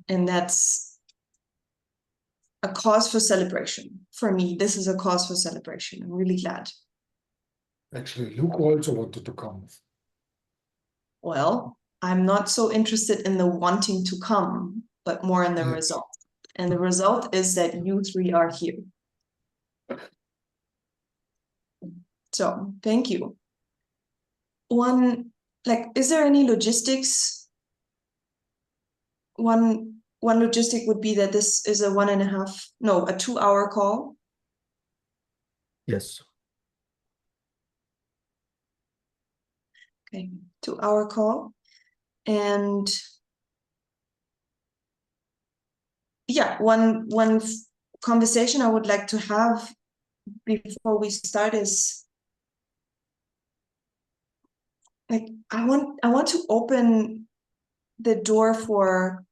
And that's a cause for celebration. For me, this is a cause for celebration. I'm really glad. Actually, Luke also wanted to come. Well, I'm not so interested in the wanting to come, but more in the Yes. result. And the result is that you three are here. So thank you. Is there any logistics? One logistic would be that this is a 2-hour call. Yes. Okay, 2-hour call. And yeah, one conversation I would like to have before we start is like I want to open the door for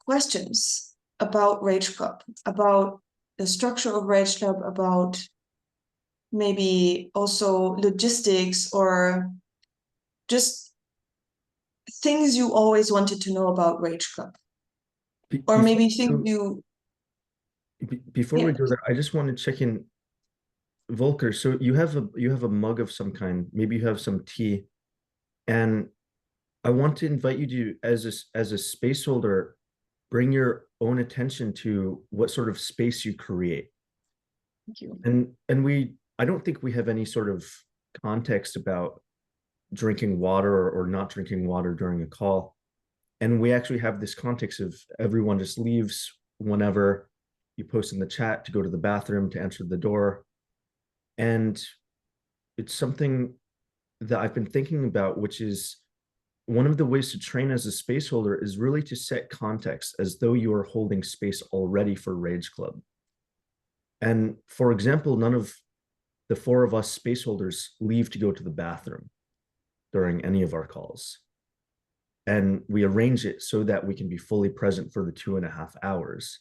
questions about Rage Club, about the structure of Rage Club, about maybe also logistics or just things you always wanted to know about Rage Club. Or maybe before we go there, I just want to check in, Volker. So you have a mug of some kind. Maybe you have some tea, and I want to invite you to, as a space holder, bring your own attention to what sort of space you create. Thank you. And I don't think we have any sort of context about drinking water or not drinking water during a call. And we actually have this context of everyone just leaves whenever you post in the chat to go to the bathroom, to enter the door. And it's something that I've been thinking about, which is one of the ways to train as a space holder is really to set context as though you are holding space already for Rage Club. And for example, none of the 4 of us space holders leave to go to the bathroom during any of our calls. And we arrange it so that we can be fully present for the 2.5 hours.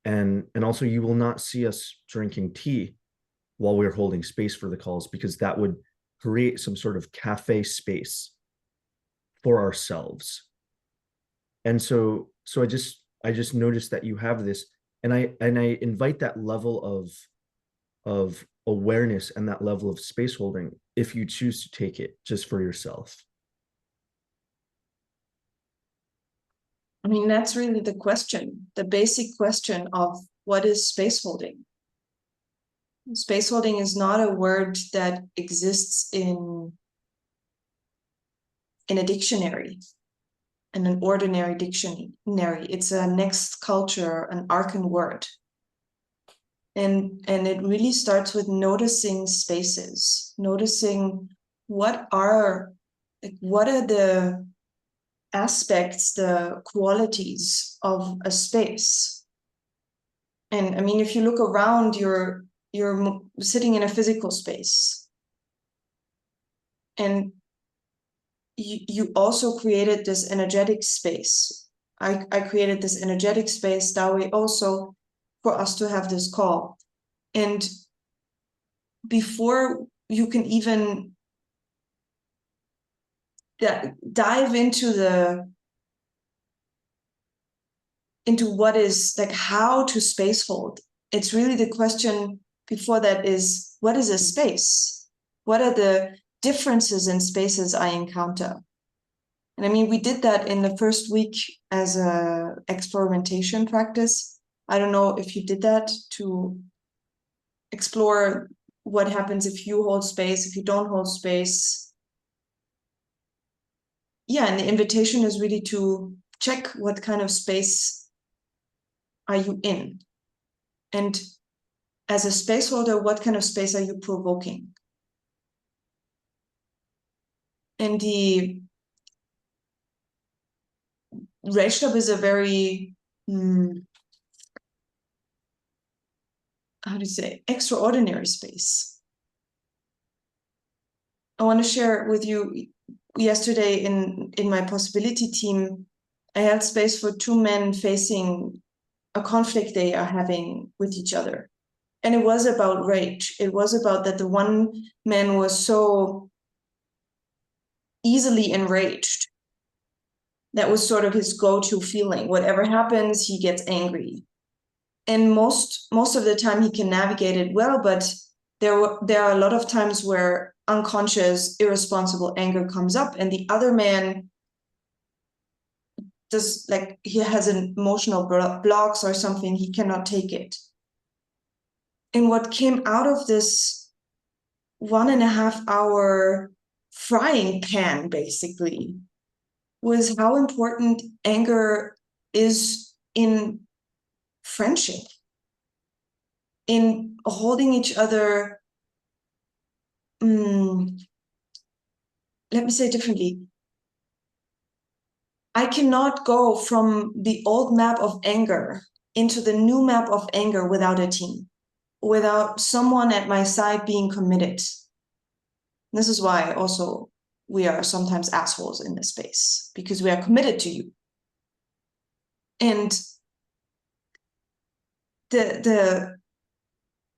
And also you will not see us drinking tea while we're holding space for the calls, because that would create some sort of cafe space for ourselves. And so I just noticed that you have this, and I invite that level of awareness and that level of space holding if you choose to take it just for yourself. I mean, that's really the question, the basic question of what is space holding? Space holding is not a word that exists in a dictionary, in an ordinary dictionary. It's a next culture, an Arkan word. And it really starts with noticing spaces, noticing what are the aspects, the qualities of a space. And I mean, if you look around, you're sitting in a physical space, and you also created this energetic space. I created this energetic space that way also for us to have this call. And before you can even dive into what is like how to space hold, it's really the question before that is, what is a space? What are the differences in spaces I encounter? And I mean, we did that in the first week as a experimentation practice. I don't know if you did that to explore what happens if you hold space, if you don't hold space. Yeah, and the invitation is really to check what kind of space are you in? And as a space holder, what kind of space are you provoking? And the Rage Club is a very, how do you say, extraordinary space. I want to share with you, yesterday in my possibility team, I held space for 2 men facing a conflict they are having with each other. And it was about rage. It was about that the one man was so easily enraged That was sort of his go-to feeling. Whatever happens, he gets angry. And most of the time he can navigate it well, but there are a lot of times where unconscious, irresponsible anger comes up, and the other man does, like, he has an emotional blocks or something, he cannot take it. And what came out of this 1.5 hour frying pan, basically, was how important anger is in friendship, in holding each other. Let me say it differently. I cannot go from the old map of anger into the new map of anger without a team, without someone at my side being committed. This is why also we are sometimes assholes in this space, because we are committed to you. And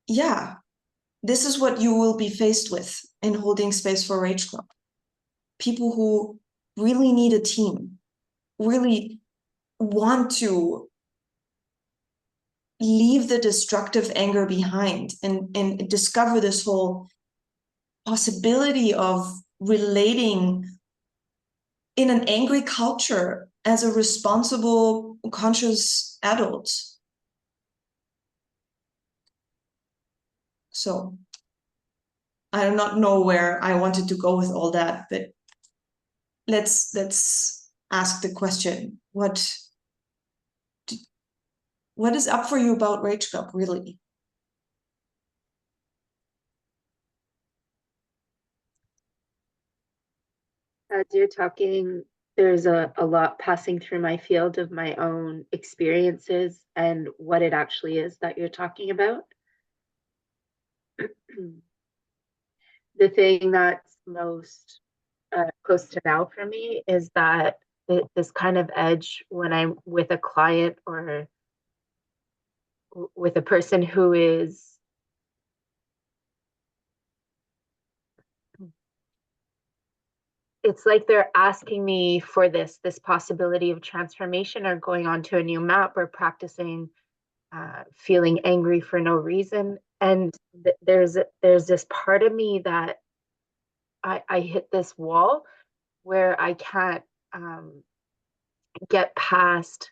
yeah, this is what you will be faced with in holding space for Rage Club. People who really need a team, really want to leave the destructive anger behind and discover this whole possibility of relating in an angry culture as a responsible, conscious adult. So I do not know where I wanted to go with all that, but let's ask the question: what is up for you about Rage Club, really? As you're talking, there's a lot passing through my field of my own experiences and what it actually is that you're talking about. The thing that's most close to now for me is that this kind of edge when I'm with a client or with a person who is it's like they're asking me for this possibility of transformation or going on to a new map or practicing feeling angry for no reason. And there's this part of me that I hit this wall where I can't get past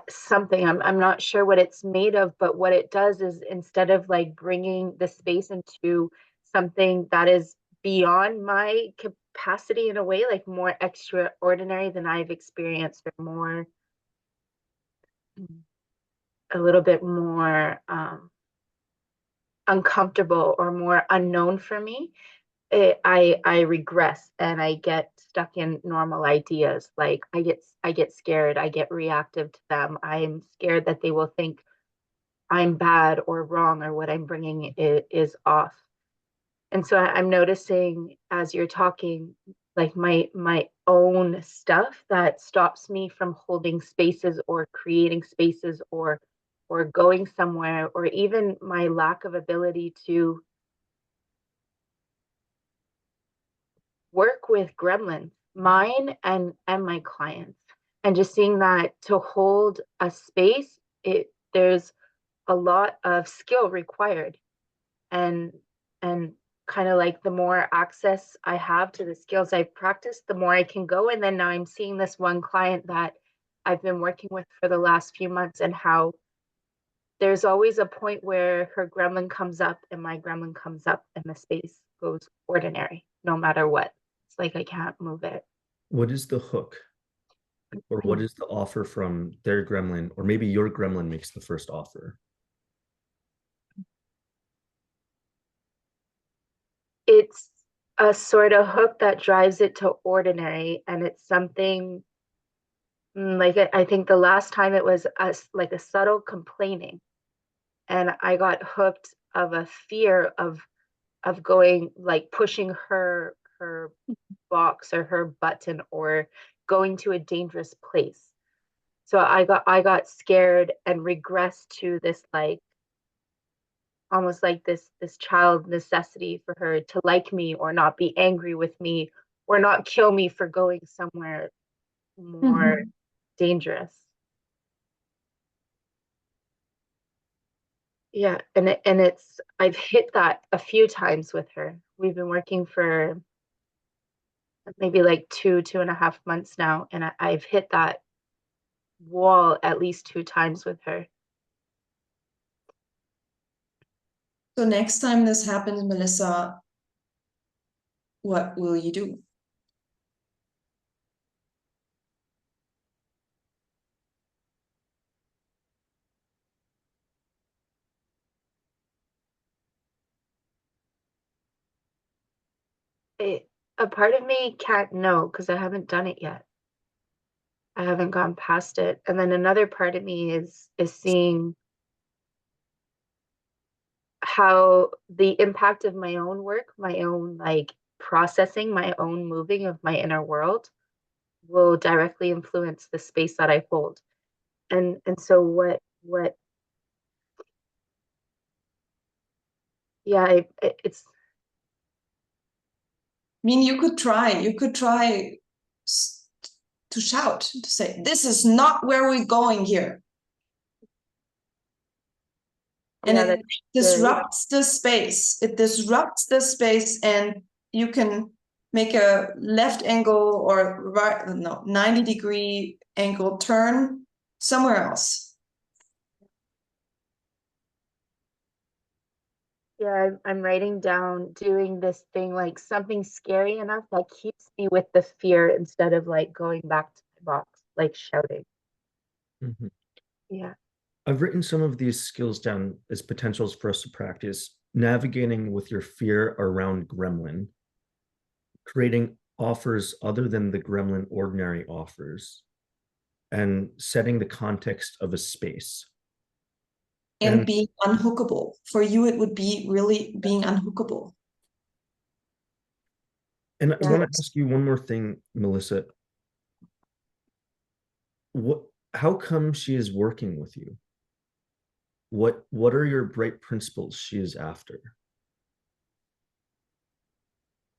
something. I'm not sure what it's made of, but what it does is instead of like bringing the space into something that is beyond my capacity in a way, like more extraordinary than I've experienced, or more a little bit more uncomfortable or more unknown for me, I regress and I get stuck in normal ideas. Like I get scared, I get reactive to them. I'm scared that they will think I'm bad or wrong, or what I'm bringing is off. And so I'm noticing as you're talking, like my own stuff that stops me from holding spaces or creating spaces or going somewhere, or even my lack of ability to work with gremlins, mine and my clients. And just seeing that to hold a space, there's a lot of skill required. And kind of like the more access I have to the skills I've practiced, the more I can go. And then now I'm seeing this one client that I've been working with for the last few months, and how there's always a point where her gremlin comes up and my gremlin comes up and the space goes ordinary, no matter what. It's like I can't move it. What is the hook? Or what is the offer from their gremlin? Or maybe your gremlin makes the first offer. It's a sort of hook that drives it to ordinary, and it's something like I think the last time it was like a subtle complaining, and I got hooked of a fear of going, like pushing her box or her button or going to a dangerous place. So I got scared and regressed to this, like almost like this child necessity for her to like me or not be angry with me or not kill me for going somewhere more dangerous. Yeah, and it's I've hit that a few times with her. We've been working for maybe like 2.5 months now, and I've hit that wall at least 2 times with her. So next time this happens, Melissa, what will you do? A part of me can't know because I haven't done it yet. I haven't gone past it. And then another part of me is seeing how the impact of my own work, my own like processing, my own moving of my inner world will directly influence the space that I hold. And so what yeah, it's I mean, you could try to shout, to say, this is not where we're going here. And yeah, it disrupts the space. It disrupts the space, and you can make a left angle or right, no, 90-degree angle turn somewhere else. yeah, I'm writing down doing this thing like something scary enough that keeps me with the fear instead of like going back to my box, like shouting. Mhm. Yeah. I've written some of these skills down as potentials for us to practice: navigating with your fear around gremlin, creating offers other than the gremlin ordinary offers, and setting the context of a space. And being unhookable. For you, it would be really being unhookable. And I want to ask you one more thing, Melissa. How come she is working with you? What are your bright principles she is after?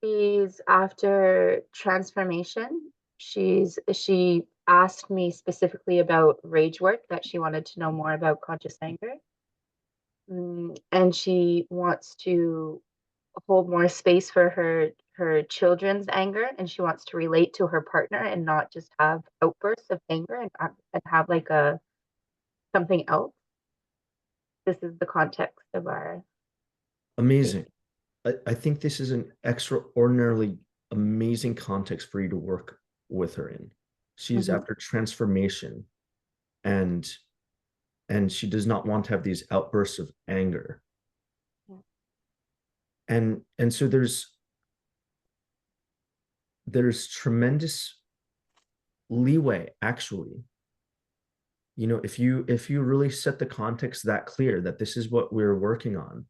She's after transformation. She asked me specifically about rage work, that she wanted to know more about conscious anger. And she wants to hold more space for her children's anger, and she wants to relate to her partner and not just have outbursts of anger and have like a something else. This is the context of our Amazing. I think this is an extraordinarily amazing context for you to work with her in. She's after transformation, and she does not want to have these outbursts of anger. And so there's tremendous leeway, actually. You know, if you really set the context that clear, that this is what we're working on,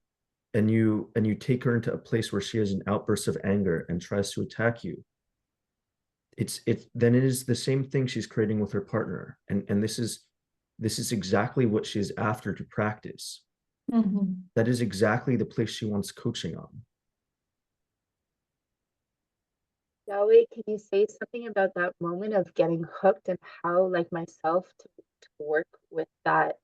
and you take her into a place where she has an outburst of anger and tries to attack you, then it is the same thing she's creating with her partner. And this is exactly what she's after to practice. That is exactly the place she wants coaching on. Yahweh, can you say something about that moment of getting hooked and how, like myself, to work with that,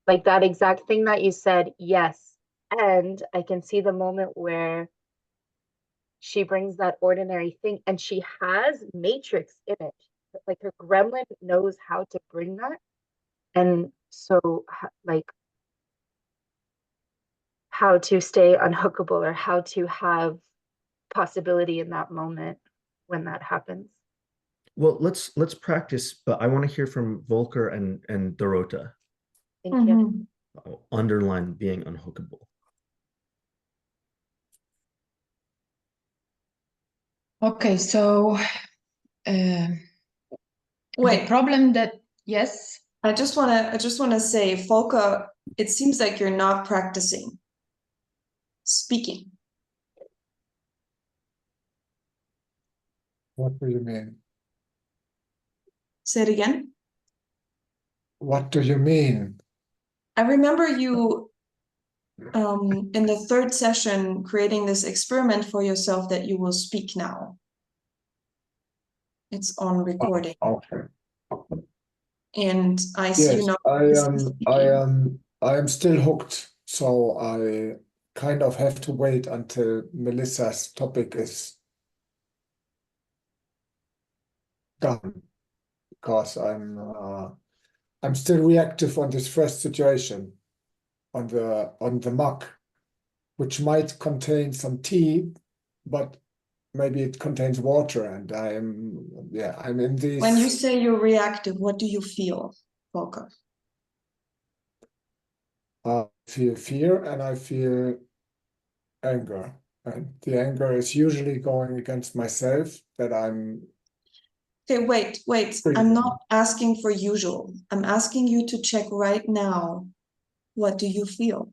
like that exact thing that you said? Yes. And I can see the moment where she brings that ordinary thing and she has matrix in it. Like her gremlin knows how to bring that. And so, like, how to stay unhookable or how to have possibility in that moment when that happens. Well, let's practice, but I want to hear from Volker and Dorota. Thank you. I'll underline being unhookable. Okay, so Wait, the problem that, yes, I just wanna say, Volker, it seems like you're not practicing speaking. What do you mean? Say it again. What do you mean? I remember you in the third session creating this experiment for yourself that you will speak now. It's on recording. Okay. And I see you Yes, now. I am still hooked, so I kind of have to wait until Melissa's topic is done, because I'm still reactive on this first situation, on the mug, which might contain some tea, but maybe it contains water, and I'm in this. When you say you're reactive, what do you feel, Volker? I feel fear and I feel anger. And the anger is usually going against myself, that I'm Okay, wait. I'm not asking for usual. I'm asking you to check right now. What do you feel?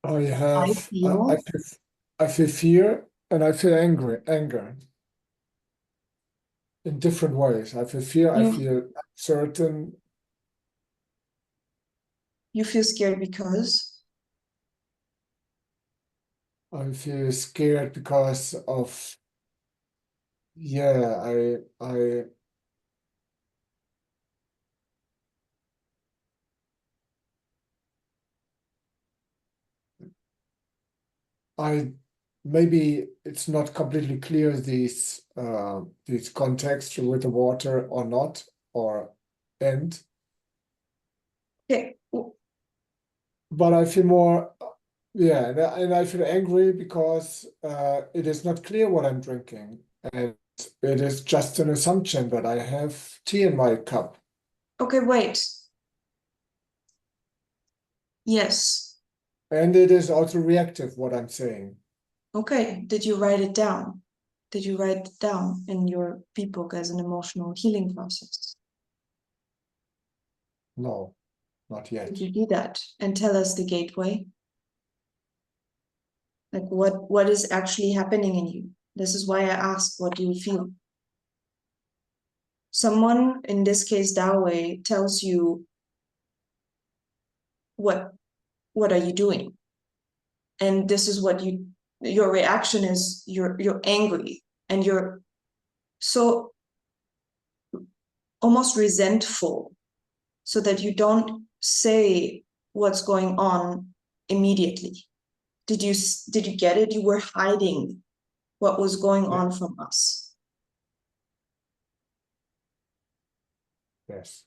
I feel fear and I feel anger in different ways. I feel fear, I feel certain. You feel scared because? I feel scared because of, maybe it's not completely clear, these context with the water or not, and Okay. but I feel more, and I feel angry because it is not clear what I'm drinking, and it is just an assumption that I have tea in my cup. Okay, wait. Yes. And it is also reactive, what I'm saying. Okay, did you write it down? Did you write it down in your book as an emotional healing process? No, not yet. Did you do that? And tell us the gateway. Like what is actually happening in you? This is why I asked, what do you feel? Someone, in this case, Dawei, tells you, what are you doing? And this is what your reaction is, you're angry and you're so almost resentful, so that you don't say what's going on immediately. Did you get it? You were hiding what was going on from us. Yes.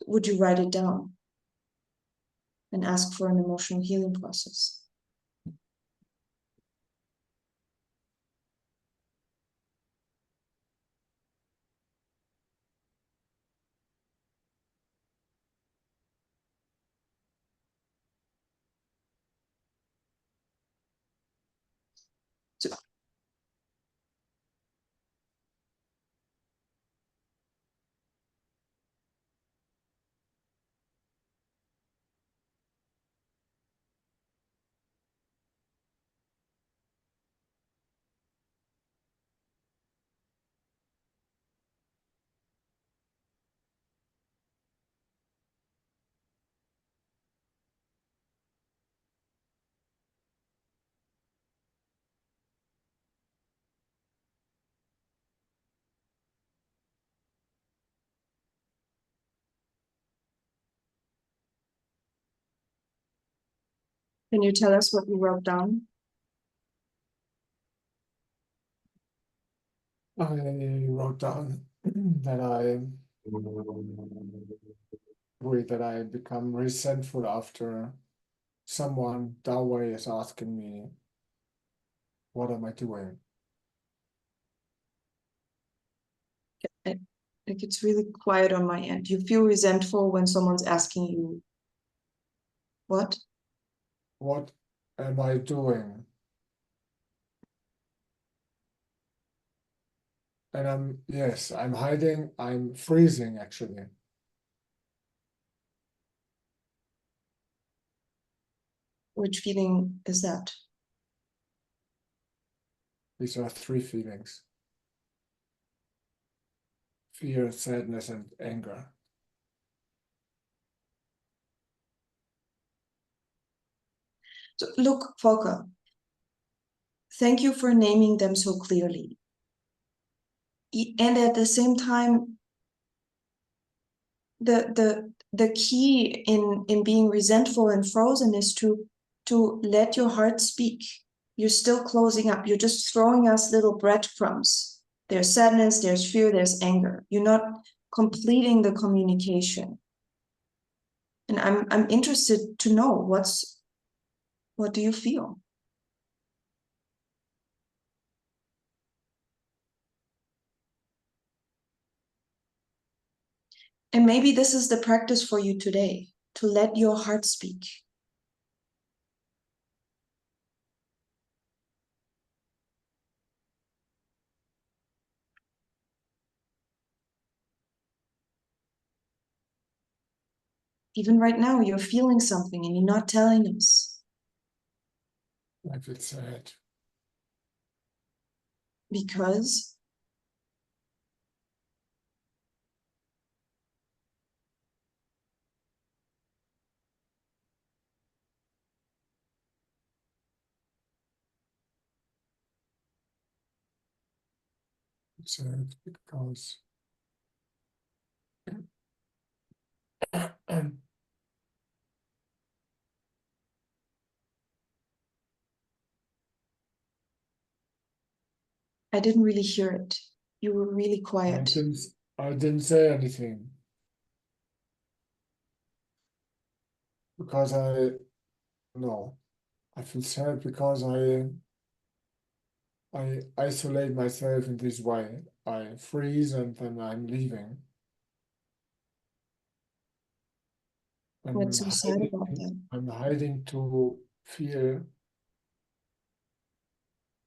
Would you write it down and ask for an emotional healing process? So, can you tell us what you wrote down? I wrote down that I become resentful after someone that way is asking me, what am I doing? Like, it's really quiet on my end. You feel resentful when someone's asking you, what? What am I doing? And I'm hiding, I'm freezing actually. Which feeling is that? These are three feelings: fear, sadness, and anger. So look, Volker, thank you for naming them so clearly. And at the same time, the key in being resentful and frozen is to let your heart speak. You're still closing up. You're just throwing us little breadcrumbs. There's sadness, there's fear, there's anger. You're not completing the communication. And I'm interested to know what do you feel? And maybe this is the practice for you today, to let your heart speak. Even right now, you're feeling something and you're not telling us. I feel sad. Because Sad because I didn't really hear it. You were really I quiet. didn't I didn't say anything because I feel sad because I isolate myself in this way. I freeze and then I'm leaving. What's so sad about that? I'm hiding to feel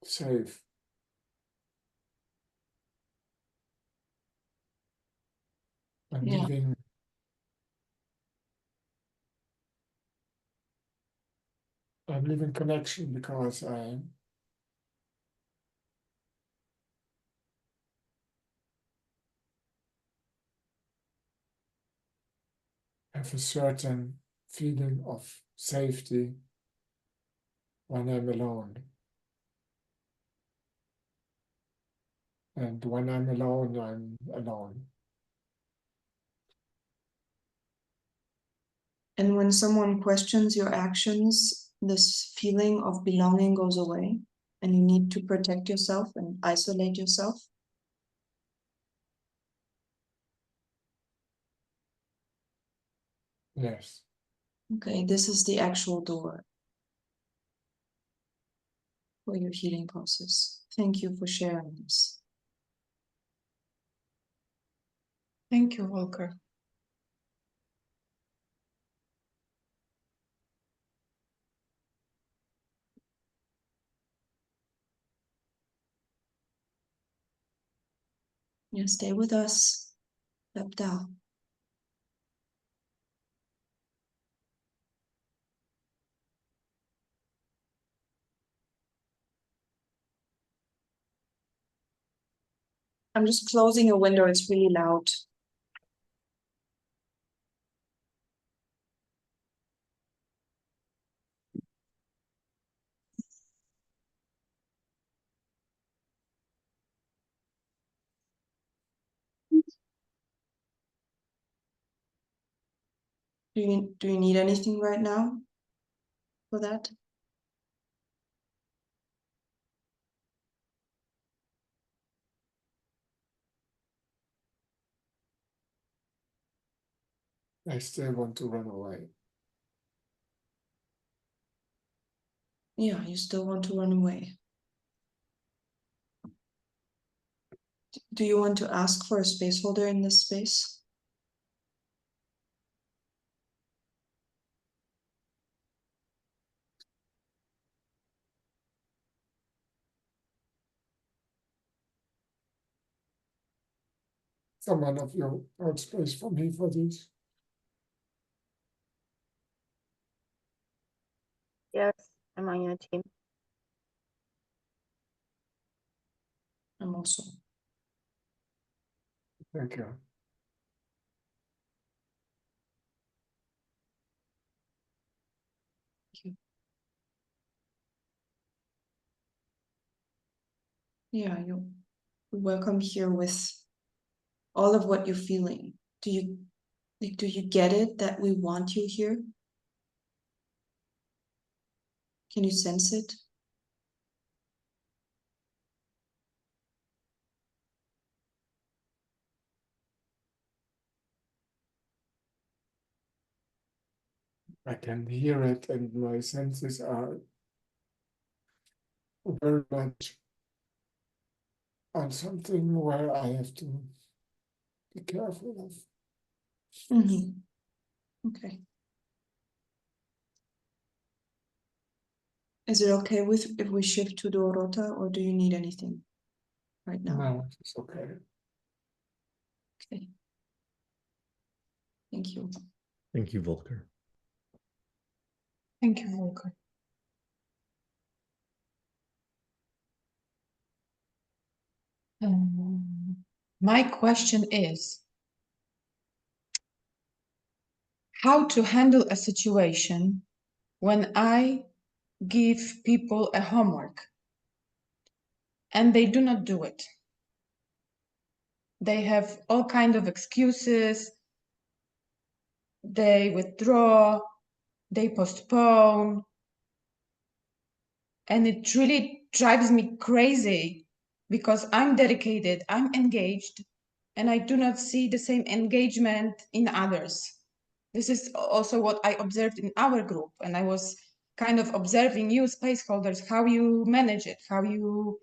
safe. I'm Yeah. leaving. I'm leaving connection because I have a certain feeling of safety when I'm alone. And when I'm alone, I'm alone. And when someone questions your actions, this feeling of belonging goes away and you need to protect yourself and isolate yourself. Yes. Okay, this is the actual door for your healing process. Thank you for sharing this. Thank you, Volker. Yeah, stay with us. Step down. I'm just closing a window. It's really loud. Do you need anything right now for that? I still want to run away. Yeah, you still want to run away. Do you want to ask for a space holder in this space? Someone of you hold space for me for this. Yes, I'm on your team. I'm also. Thank you. Thank you. Yeah, you're welcome here with all of what you're feeling. Do you get it that we want you here? Can you sense it? I can hear it, and my senses are very much on something where I have to be careful of. Okay. Is it okay if we shift to Dorota, or do you need anything right now? No, it's okay. Okay. Thank you. Thank you, Volker. Thank you, Volker. My question is how to handle a situation when I give people a homework and they do not do it. They have all kinds of excuses. They withdraw, they postpone, and it really drives me crazy because I'm dedicated, I'm engaged, and I do not see the same engagement in others. This is also what I observed in our group, and I was kind of observing you space holders, how you manage it, how you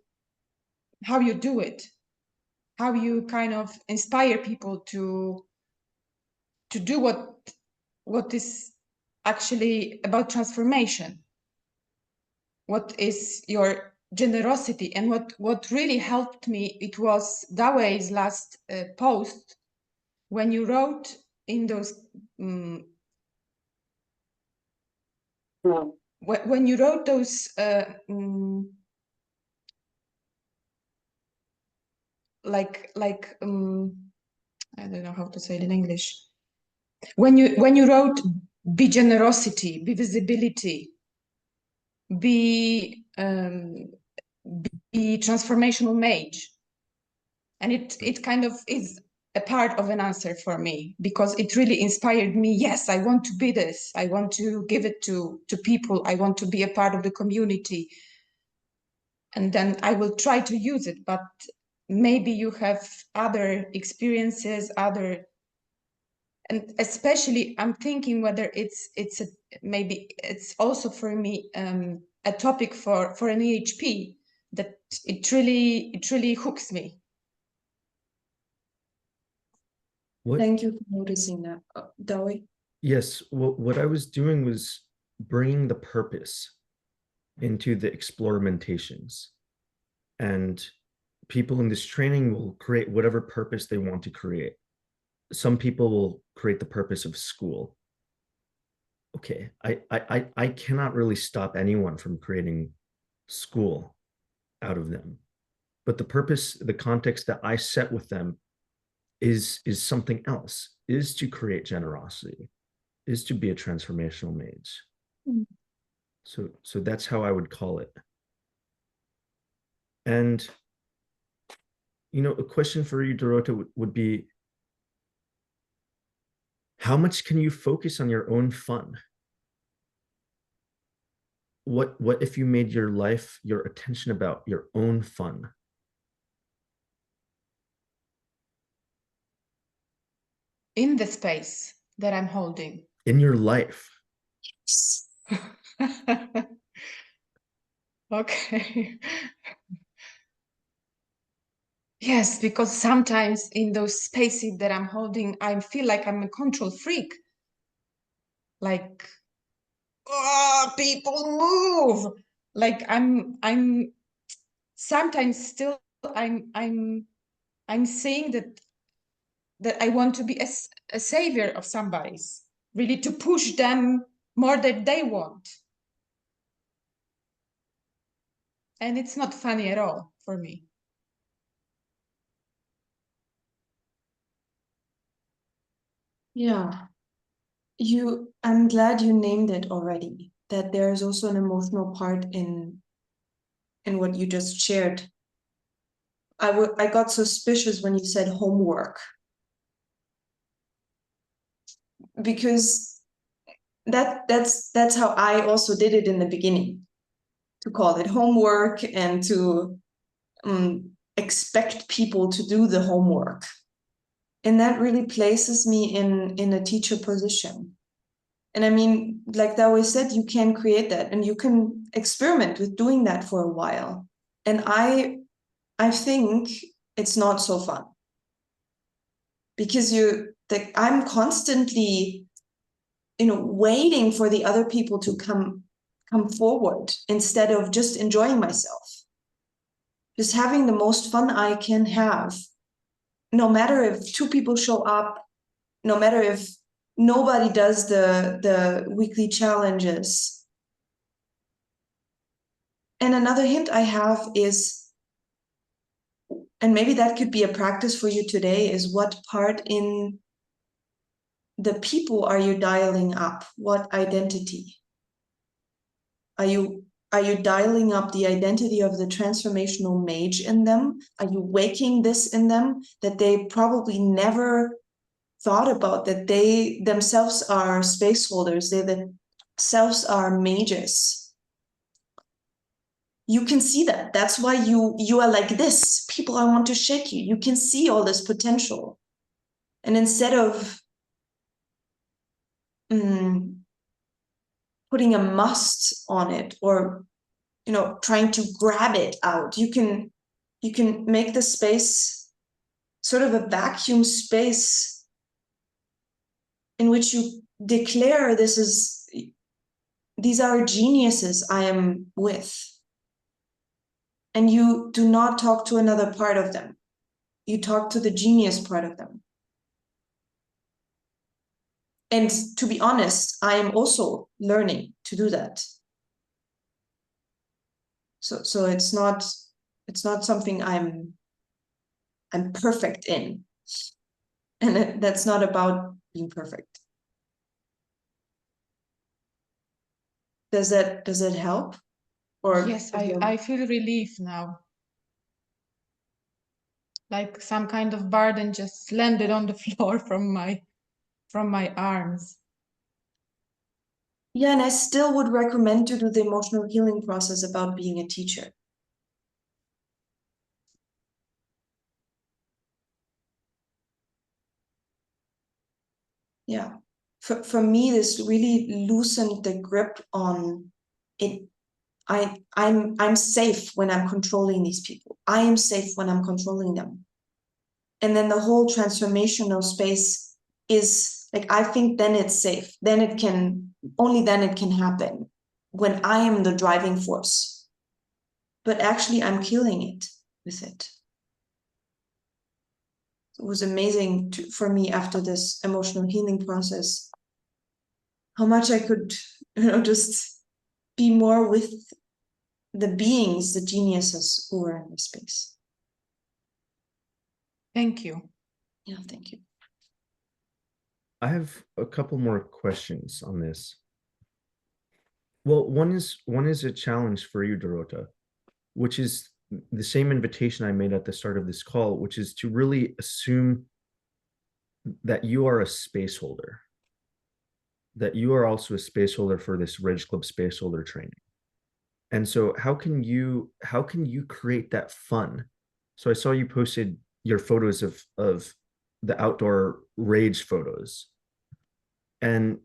do it, how you kind of inspire people to do what is actually about transformation. What is your generosity? And what really helped me, it was Dawei's last post when you wrote in those when you wrote those like I don't know how to say it in English. When you wrote be generosity, be visibility, be transformational mage, and it kind of is a part of an answer for me because it really inspired me. Yes, I want to be this. I want to give it to people. I want to be a part of the community. And then I will try to use it, but maybe you have other experiences, and especially I'm thinking whether maybe it's also for me a topic for an EHP that it really hooks me. What? Thank you for noticing that, Dawei. Yes, what I was doing was bringing the purpose into the experimentations. And people in this training will create whatever purpose they want to create. Some people will create the purpose of school. Okay, I cannot really stop anyone from creating school out of them. But the purpose, the context that I set with them is something else, is to create generosity, is to be a transformational mage. So that's how I would call it. And a question for you, Dorota, would be, how much can you focus on your own fun? What if you made your life, your attention about your own fun? In the space that I'm holding. In your life. Okay. Yes, because sometimes in those spaces that I'm holding, I feel like I'm a control freak. Like, oh, people move. Like I'm sometimes still I'm saying that I want to be a savior of somebody's, really to push them more than they want. And it's not funny at all for me. Yeah. I'm glad you named it already, that there's also an emotional part in what you just shared. I got suspicious when you said homework, because that's how I also did it in the beginning, to call it homework and to expect people to do the homework. And that really places me in a teacher position. And I mean, like Dawei said, you can create that and you can experiment with doing that for a while. And I think it's not so fun, because I'm constantly, waiting for the other people to come forward instead of just enjoying myself, just having the most fun I can have, no matter if 2 people show up, no matter if nobody does the weekly challenges. And another hint I have is, and maybe that could be a practice for you today, is what part in the people are you dialing up? What identity? Are you dialing up the identity of the transformational mage in them? Are you waking this in them that they probably never thought about, that they themselves are space holders, they themselves are mages? You can see that. That's why you are like this. People, I want to shake you. You can see all this potential. And instead of putting a must on it, or trying to grab it out, you can make the space sort of a vacuum space in which you declare, these are geniuses I am with. And you do not talk to another part of them. You talk to the genius part of them. And to be honest, I am also learning to do that. So it's not something I'm perfect in. And that's not about being perfect. Does that help? Or yes, I feel relief now. Like some kind of burden just landed on the floor from my arms. Yeah, and I still would recommend to do the emotional healing process about being a teacher. Yeah, for me, this really loosened the grip on it. I'm safe when I'm controlling these people. I am safe when I'm controlling them. And then the whole transformational space is like, I think then it's safe. Then it can happen when I am the driving force. But actually, I'm killing it with it. It was amazing for me after this emotional healing process, how much I could, just be more with the beings, the geniuses who are in the space. Thank you. Yeah, thank you. I have a couple more questions on this. Well, one is a challenge for you, Dorota, which is the same invitation I made at the start of this call, which is to really assume that you are a space holder, that you are also a space holder for this Rage Club space holder training. And so how can you create that fun? So I saw you posted your photos of the outdoor rage photos. And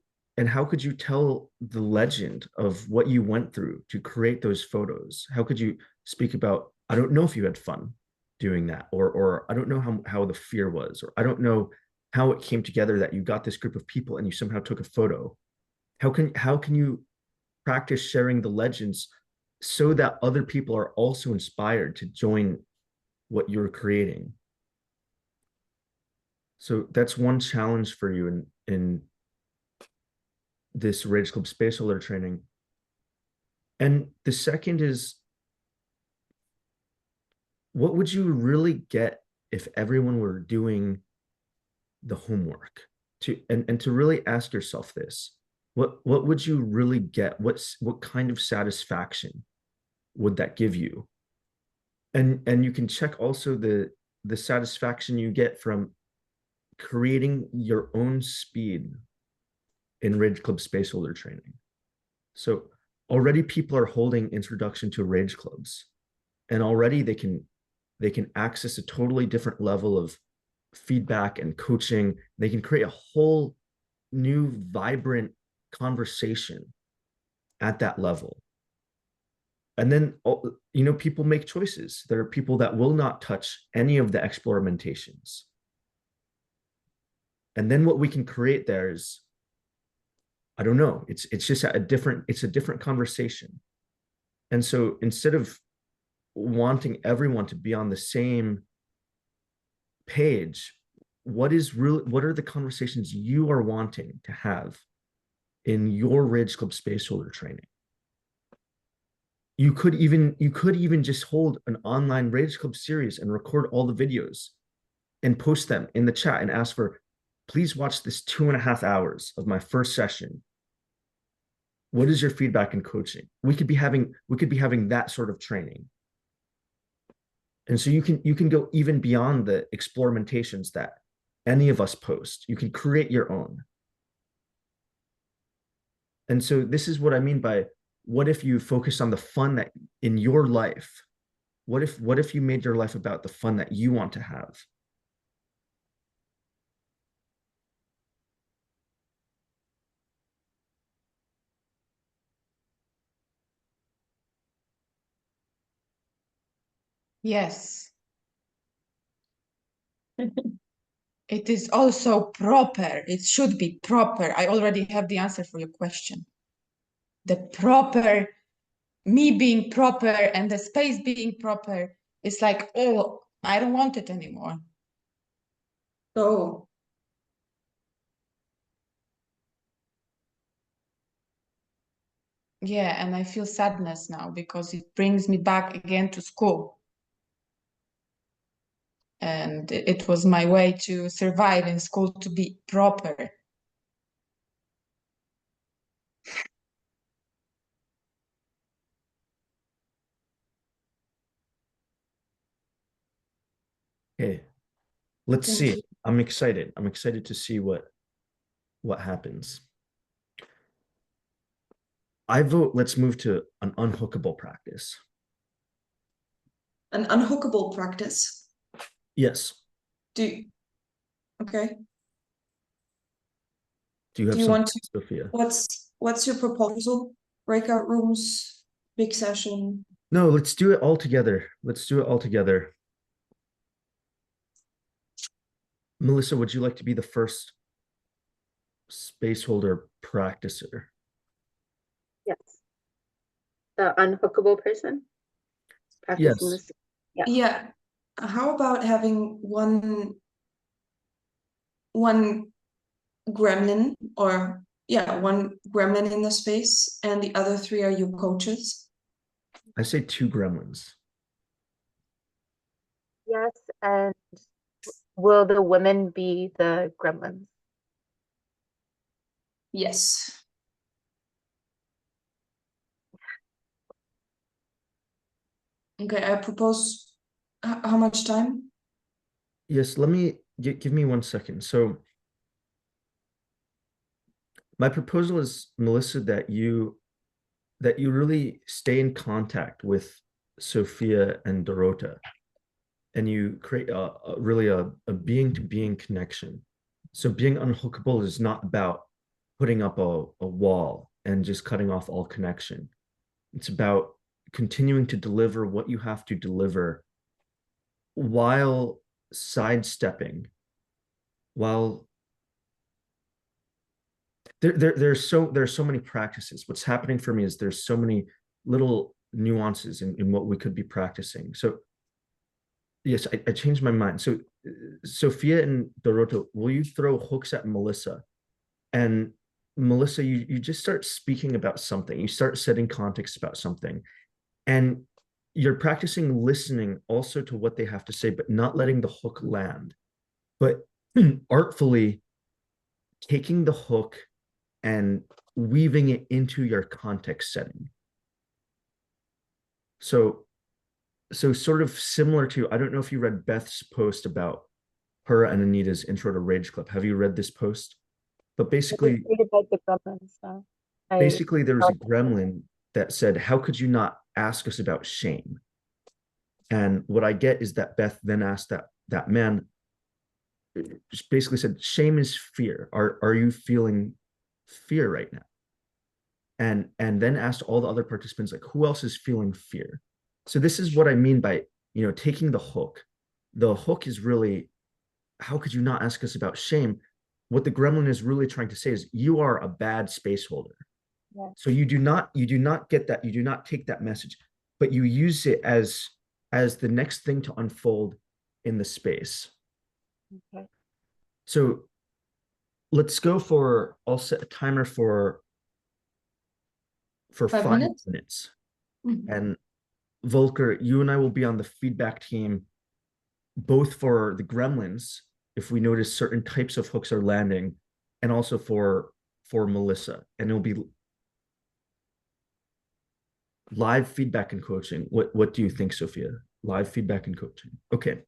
how could you tell the legend of what you went through to create those photos? How could you speak about, I don't know if you had fun doing that, or I don't know how the fear was, or I don't know how it came together that you got this group of people and you somehow took a photo. How can you practice sharing the legends so that other people are also inspired to join what you're creating? So that's one challenge for you in this Rage Club Space Holder training. And the second is, what would you really get if everyone were doing the homework? And to really ask yourself this, what would you really get? What kind of satisfaction would that give you? And you can check also the satisfaction you get from creating your own speed in Rage Club Spaceholder training. So already people are holding introduction to Rage Clubs, and already they can access a totally different level of feedback and coaching. They can create a whole new vibrant conversation at that level. And then, you know, people make choices. There are people that will not touch any of the experimentations. And then what we can create there is, I don't know, it's just a different conversation. And so instead of wanting everyone to be on the same page, what are the conversations you are wanting to have in your Rage Club Spaceholder training? You could even just hold an online Rage Club series and record all the videos and post them in the chat and ask for, please watch this 2.5 hours of my first session. What is your feedback and coaching? We could be having that sort of training. And so you can go even beyond the experimentations that any of us post. You can create your own. And so this is what I mean by, what if you focus on the fun that in your life? What if you made your life about the fun that you want to have? Yes. It is also proper. It should be proper. I already have the answer for your question. The proper, me being proper and the space being proper is like, oh, I don't want it anymore. Oh, Yeah, and I feel sadness now because it brings me back again to school. And it was my way to survive in school, to be proper. Okay, let's thank see. you. I'm excited. I'm excited to see what happens. I vote let's move to an unhookable practice. An unhookable practice. Yes. Okay. Do you have Do you something, want to, Sophia? what's your proposal? Breakout rooms, big session? No, let's do it all together. Let's do it all together. Melissa, would you like to be the first space holder practicer? Yes. The unhookable person practicing Yes. this. Yeah. Yeah. How about having one gremlin, or yeah, one gremlin in the space, and the other 3 are you coaches? I say 2 gremlins. Yes, and will the women be the gremlins? Yes. Okay, I propose, how much time? Yes, let me give me 1 second. So my proposal is, Melissa, that you really stay in contact with Sophia and Dorota, and you create really a being to being connection. So being unhookable is not about putting up a wall and just cutting off all connection. It's about continuing to deliver what you have to deliver while sidestepping, while there's so many practices. What's happening for me is there's so many little nuances in what we could be practicing. So yes, I changed my mind. So Sophia and Dorota, will you throw hooks at Melissa? And Melissa, you just start speaking about something. You start setting context about something. And you're practicing listening also to what they have to say, but not letting the hook land, but artfully taking the hook and weaving it into your context setting. So so sort of similar to, I don't know if you read Beth's post about her and Anita's intro to Rage Club. Have you read this post? But I basically, just read about the gremlins, so basically there was a gremlin that said, how could you not ask us about shame? And what I get is that Beth then asked that man, just basically said, shame is fear. Are you feeling fear right now? And then asked all the other participants, like, who else is feeling fear? So this is what I mean by, taking the hook. The hook is really, how could you not ask us about shame? What the gremlin is really trying to say is, you are a bad space holder. Yeah. So you do not get that, you do not take that message, but you use it as the next thing to unfold in the space. Okay. So let's go for, I'll set a timer for 5 5 minutes? minutes. Mhm. And Volker, you and I will be on the feedback team, both for the gremlins, if we notice certain types of hooks are landing, and also for Melissa. And it'll be live feedback and coaching. What do you think, Sophia? Live feedback and coaching. Okay.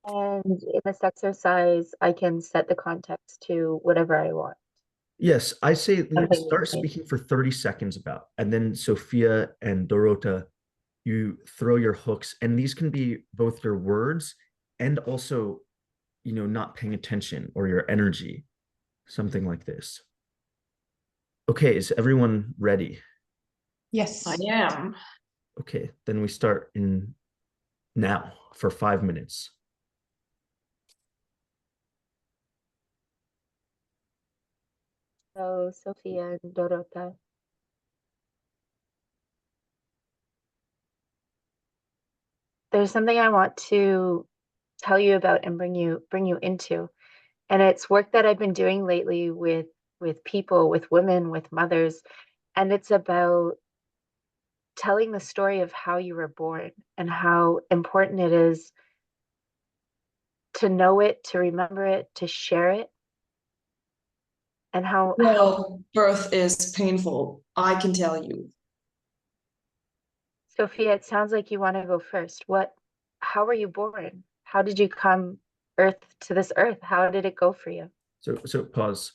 And in this exercise, I can set the context to whatever I want. Yes, I say Something start speaking for 30 seconds about, and then Sophia and Dorota, you throw your hooks, and these can be both your words and also, not paying attention, or your energy, something like this. Okay, is everyone ready? Yes. I am. Okay, then we start in now for 5 minutes. So Sophia and Dorota. There's something I want to tell you about and bring you into. And it's work that I've been doing lately with people, with women, with mothers. And it's about telling the story of how you were born and how important it is to know it, to remember it, to share it. And how Well, birth is painful, I can tell you. Sophia, it sounds like you want to go first. How were you born? How did you come to this earth? How did it go for you? So pause.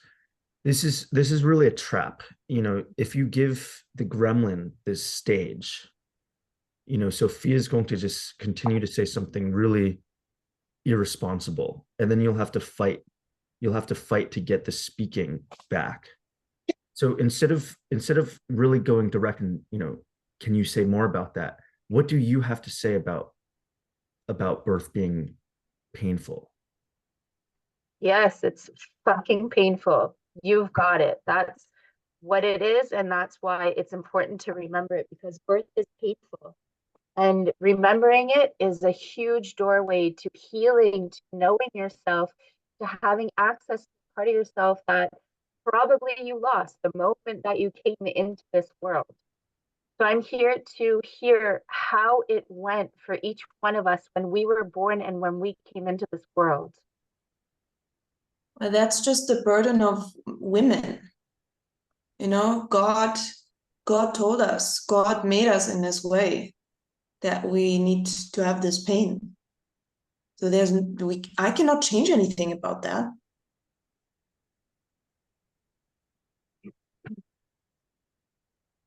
This is really a trap. If you give the gremlin this stage, Sophia is going to just continue to say something really irresponsible, and then you'll have to fight to get the speaking back. So instead of really going direct and, can you say more about that? What do you have to say about birth being painful? Yes, it's fucking painful. You've got it. That's what it is. And that's why it's important to remember it, because birth is painful. And remembering it is a huge doorway to healing, to knowing yourself, to having access to part of yourself that probably you lost the moment that you came into this world. So I'm here to hear how it went for each one of us when we were born and when we came into this world. That's just the burden of women. God told us, God made us in this way, that we need to have this pain. So I cannot change anything about that.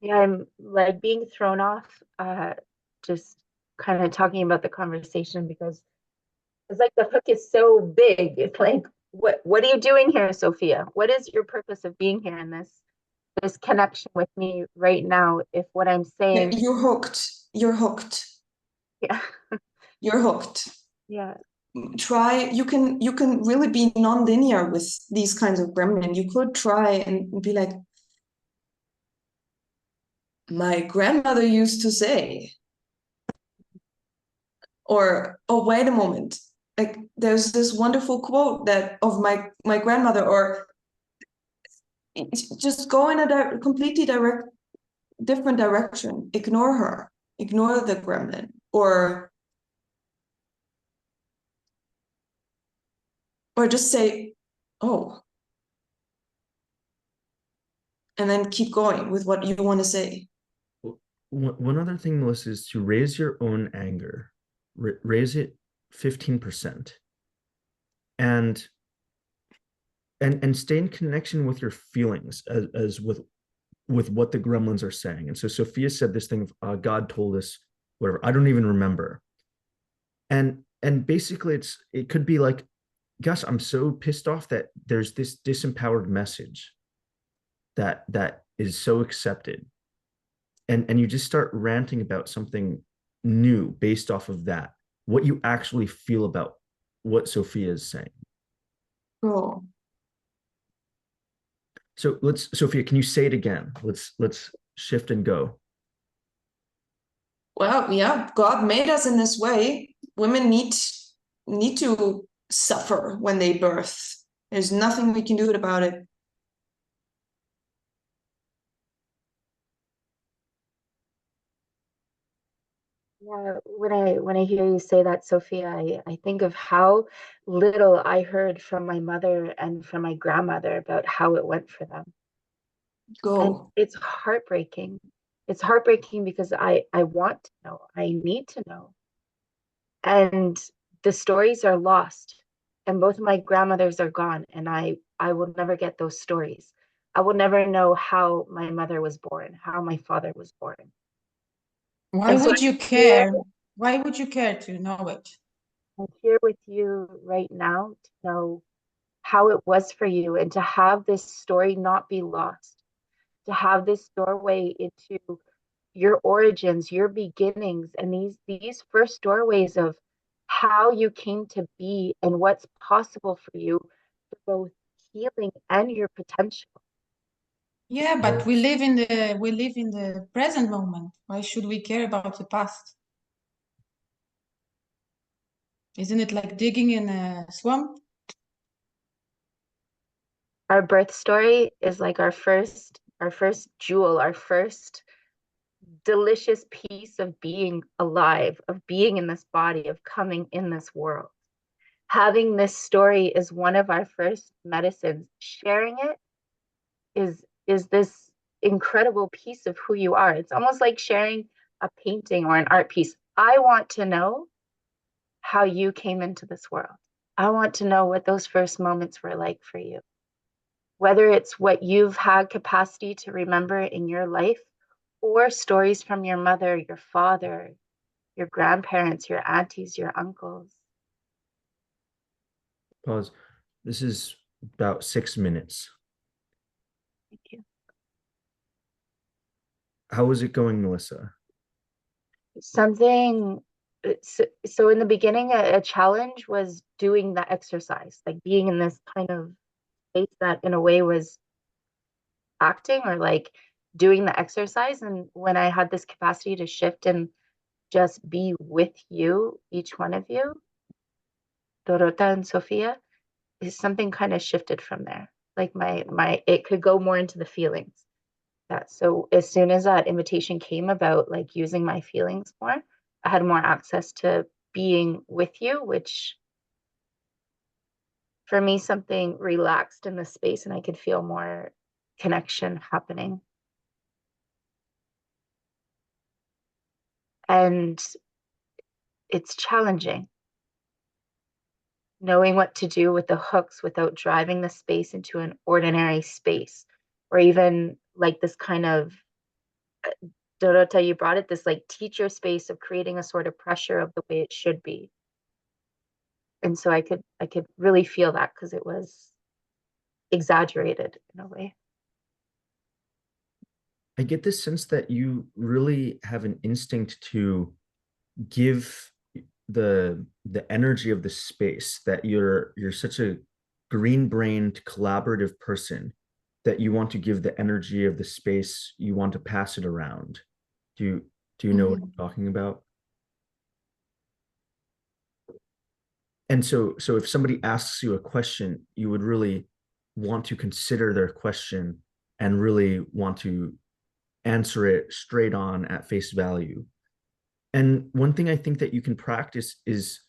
Yeah, I'm like being thrown off, just kind of talking about the conversation, because it's like the hook is so big. It's like, what are you doing here, Sophia? What is your purpose of being here in this connection with me right now? If what I'm saying, You're hooked. You're hooked. yeah, You're hooked. yeah, You can really be non-linear with these kinds of gremlin. You could try and be like, my grandmother used to say, or, oh, wait a moment, like there's this wonderful quote that of my grandmother, or just go in a completely different direction. Ignore her, ignore the gremlin, or just say, oh, and then keep going with what you want to say. one other thing, Melissa, is to raise your own anger, raise it 15%, and stay in connection with your feelings as with what the gremlins are saying. And so Sophia said this thing of God told us whatever. I don't even remember. And basically it could be like, gosh, I'm so pissed off that there's this disempowered message that is so accepted. And you just start ranting about something new based off of that, what you actually feel about what Sophia is saying. Cool. So Sophia, can you say it again? Let's shift and go. Well, yeah, God made us in this way. Women need to suffer when they birth. There's nothing we can do about it. Yeah, when I hear you say that, Sophia, I think of how little I heard from my mother and from my grandmother about how it went for them. And Go. it's heartbreaking. It's heartbreaking because I want to know. I need to know. And the stories are lost. And both of my grandmothers are gone, and I will never get those stories. I will never know how my mother was born, how my father was born. Why And so would you care? Why would you care to know it? I'm here with you right now to know how it was for you and to have this story not be lost, to have this doorway into your origins, your beginnings, and these first doorways of how you came to be and what's possible for you for both healing and your potential. Yeah, but we live in the present moment. Why should we care about the past? Isn't it like digging in a swamp? Our birth story is like our first jewel, our first delicious piece of being alive, of being in this body, of coming in this world. Having this story is one of our first medicines. Sharing it is this incredible piece of who you are. It's almost like sharing a painting or an art piece. I want to know how you came into this world. I want to know what those first moments were like for you. Whether it's what you've had capacity to remember in your life or stories from your mother, your father, your grandparents, your aunties, your uncles. Pause. This is about 6 minutes. Thank you. How is it going, Melissa? Something, so in the beginning, a challenge was doing the exercise, like being in this kind of space that in a way was acting or like doing the exercise. And when I had this capacity to shift and just be with you, each one of you, Dorota and Sophia, is something kind of shifted from there. Like it could go more into the feelings. That so as soon as that invitation came about, like using my feelings more, I had more access to being with you, which for me something relaxed in the space and I could feel more connection happening. And it's challenging knowing what to do with the hooks without driving the space into an ordinary space, or even like this kind of, Dorota, you brought it, this like teacher space of creating a sort of pressure of the way it should be. And so I could really feel that because it was exaggerated in a way. I get this sense that you really have an instinct to give the energy of the space, that you're such a green-brained collaborative person that you want to give the energy of the space, you want to pass it around. Do you know what I'm talking about? And so if somebody asks you a question, you would really want to consider their question and really want to answer it straight on at face value. And one thing I think that you can practice is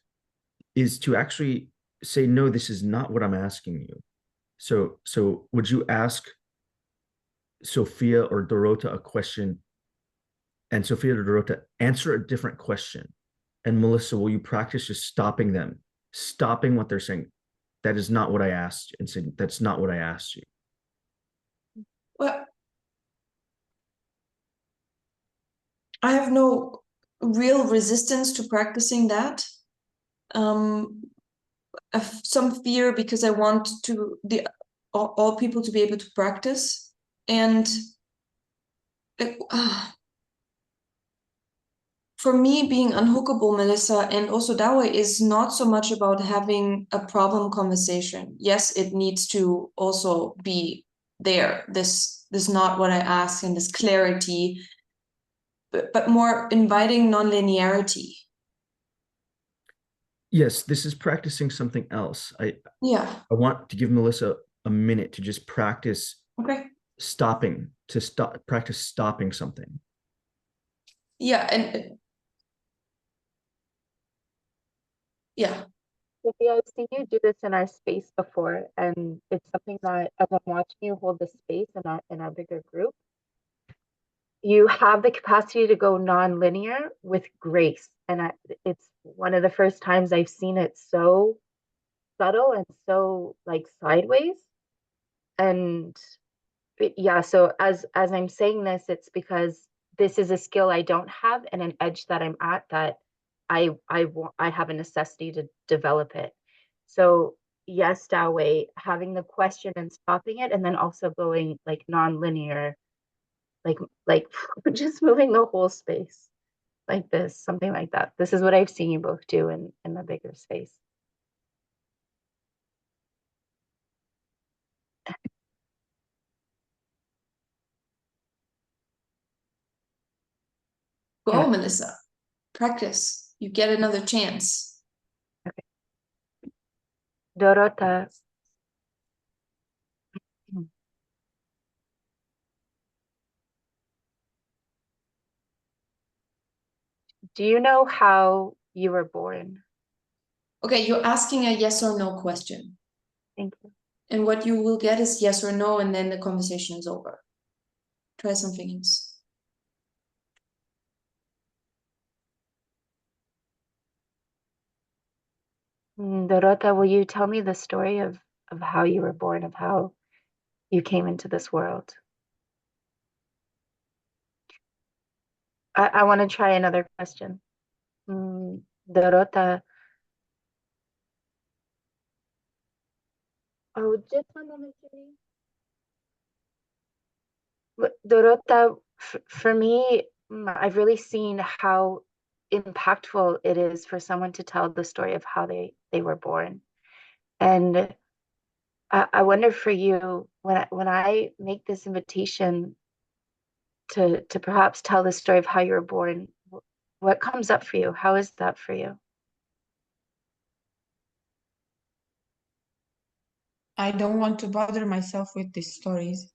to actually say, no, this is not what I'm asking you. So would you ask Sophia or Dorota a question and Sophia Dorota, answer a different question. And Melissa, will you practice just stopping them, stopping what they're saying? That is not what I asked, and saying, that's not what I asked you. Well, I have no real resistance to practicing that. I have some fear because I want to all people to be able to practice, and for me, being unhookable, Melissa, and also Dawe, is not so much about having a problem conversation. Yes, it needs to also be there. This is not what I ask, and this clarity, but more inviting non-linearity. Yes, this is practicing something else. Yeah. I want to give Melissa a minute to just practice Okay. stopping, practice stopping something. Yeah, and yeah. Sophia, I've seen you do this in our space before, and it's something that as I'm watching you hold the space in our bigger group, you have the capacity to go non-linear with grace. And it's one of the first times I've seen it so subtle and so like sideways. And yeah, so as I'm saying this, it's because this is a skill I don't have and an edge that I'm at that I have a necessity to develop it. So yes, Dawei, having the question and stopping it, and then also going like non-linear, like just moving the whole space like this, something like that. This is what I've seen you both do in the bigger space. Go, Yeah. Melissa. Practice. You get another chance. Okay. Dorota. Do you know how you were born? Okay, you're asking a yes or no question. Thank you. And what you will get is yes or no, and then the conversation is over. Try something else. Dorota, will you tell me the story of how you were born, of how you came into this world? I want to try another question. Dorota. Oh, just one moment, Julie. Dorota, for me, I've really seen how impactful it is for someone to tell the story of how they were born. And I wonder for you, when I make this invitation to perhaps tell the story of how you were born, what comes up for you? How is that for you? I don't want to bother myself with these stories.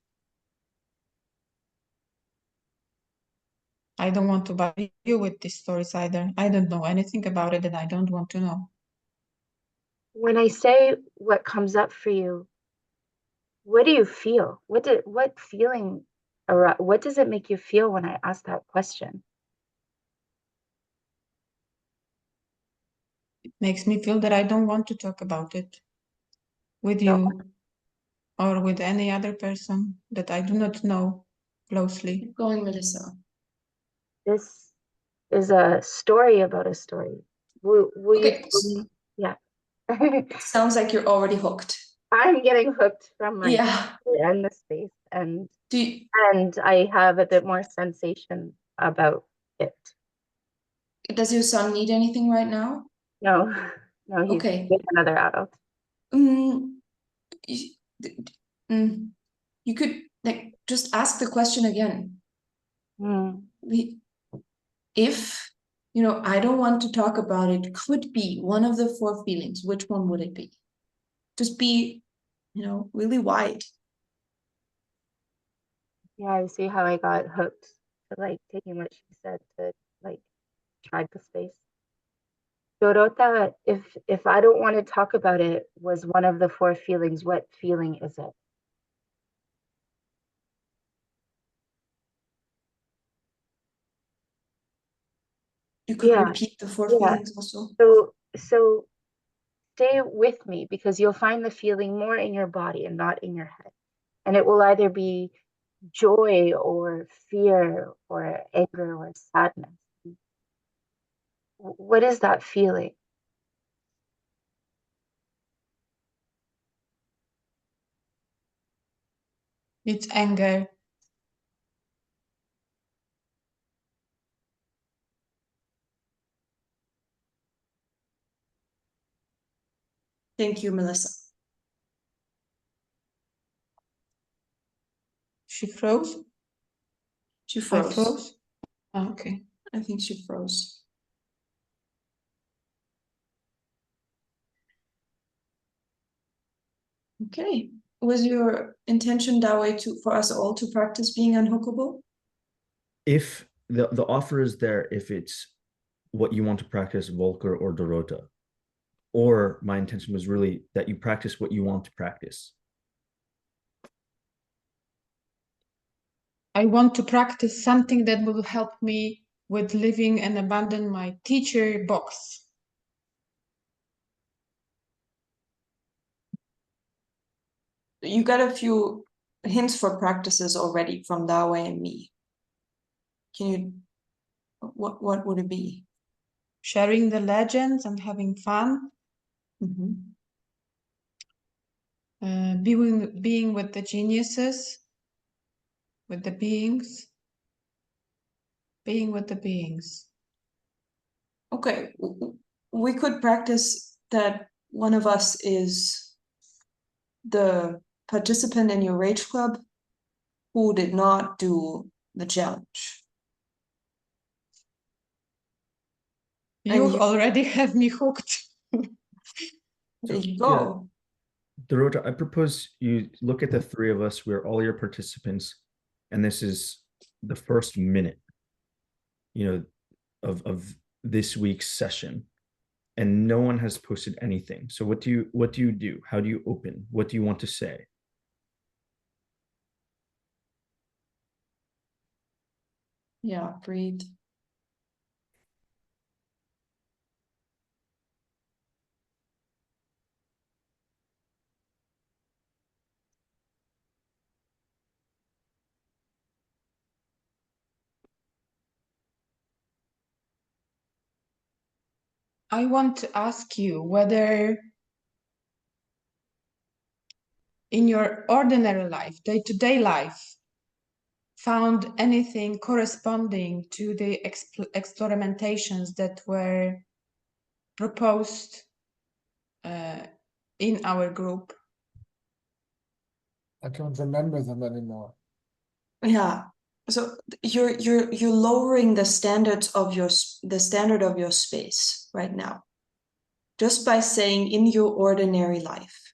I don't want to bother you with these stories either. I don't know anything about it and I don't want to know. When I say what comes up for you, what do you feel? What feeling, what does it make you feel when I ask that question? It makes me feel that I don't want to talk about it with No. you or with any other person that I do not know closely. Keep going, Melissa. This is a story about a story. Will Okay. you tell me? Yeah. Sounds like you're already hooked. I'm getting hooked from my Yeah. and the space, and Do you, I have a bit more sensation about it. does your son need anything right now? No, no, he's Okay. with another adult. You, you could like just ask the question again. If I don't want to talk about it, could be one of the four feelings. Which one would it be? Just be, really wide. Yeah, I see how I got hooked to like taking what she said to like try the space. Dorota, if I don't want to talk about it was one of the four feelings, what feeling is it? You could Yeah, repeat the four yeah. feelings also. So stay with me, because you'll find the feeling more in your body and not in your head. And it will either be joy or fear or anger or sadness. What is that feeling? It's anger. Thank you, Melissa. She froze? She I froze. froze? Oh, okay. I think she froze. Okay. Was your intention that way for us all to practice being unhookable? If the offer is there, if it's what you want to practice, Volker or Dorota, or my intention was really that you practice what you want to practice. I want to practice something that will help me with living and abandon my teacher box. You got a few hints for practices already from Dawe and me. Can you, what would it be? Sharing the legends and having fun. Mm-hmm. Being with the geniuses, with the beings. Being with the beings. Okay, we could practice that one of us is the participant in your rage club who did not do the challenge. You And you, already have me hooked. there you go. Dorota, I propose you look at the three of us. We're all your participants, and this is the first minute, of this week's session, and no one has posted anything. So what do you do? How do you open? What do you want to say? Yeah, breathe. I want to ask you whether in your ordinary life, day-to-day life, found anything corresponding to the experimentations that were proposed in our group. I can't remember them anymore. Yeah. So you're lowering the standard of your space right now, just by saying in your ordinary life.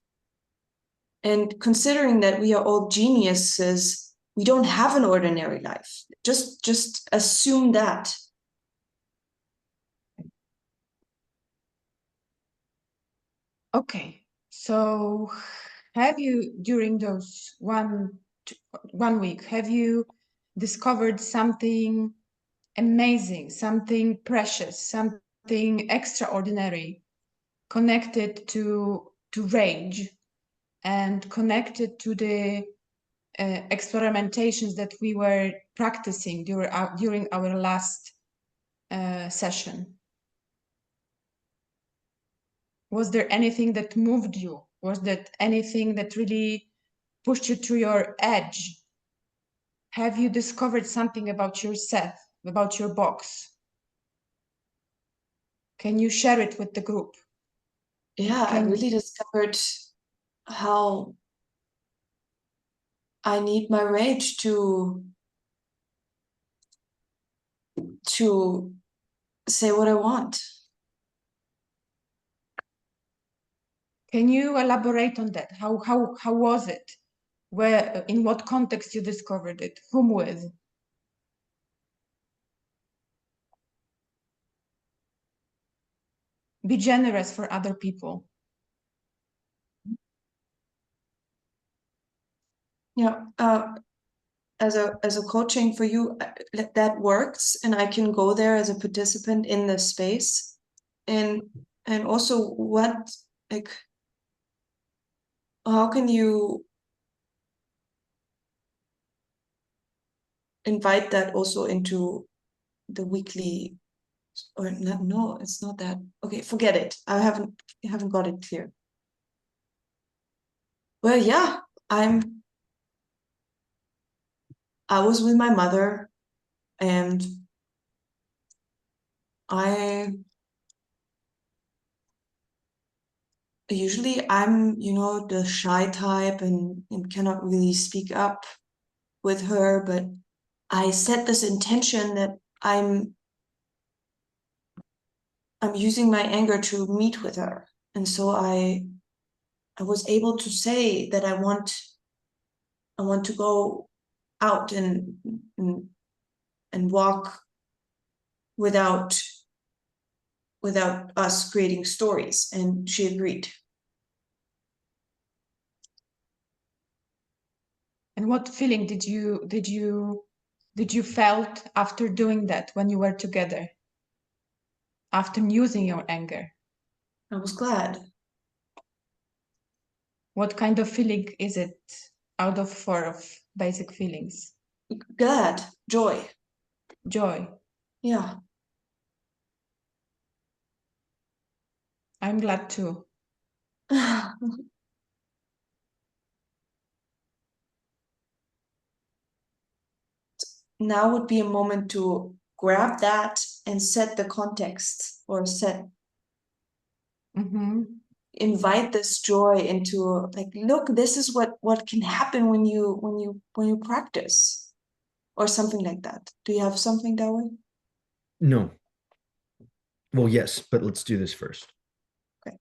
And considering that we are all geniuses, we don't have an ordinary life. Just assume that. Okay, so have you, during those one week, have you discovered something amazing, something precious, something extraordinary connected to rage and connected to the experimentations that we were practicing during our last session? Was there anything that moved you? Was that anything that really pushed you to your edge? Have you discovered something about yourself, about your box? Can you share it with the group? Yeah, I really discovered how I need my rage to say what I want. Can you elaborate on that? How was it? Where, in what context you discovered it? Whom with? Be generous for other people. Yeah, as a coaching for you, that works, and I can go there as a participant in the space, and also what, like, how can you invite that also into the weekly, or not? No, it's not that. Okay, forget it. I haven't got it clear. Well, yeah, I was with my mother, and usually I'm, the shy type, and cannot really speak up with her, but I set this intention that I'm using my anger to meet with her. And so I was able to say that I want to go out and walk without us creating stories, and she agreed. And what feeling did you felt after doing that when you were together? After using your anger? I was glad. What kind of feeling is it out of 4 of basic feelings? Glad, joy. Joy. Yeah. I'm glad too. Now would be a moment to grab that and set the context, or invite this joy into, like, look, this is what can happen when you practice, or something like that. Do you have something that way? No. Well, yes, but let's do this first. Okay.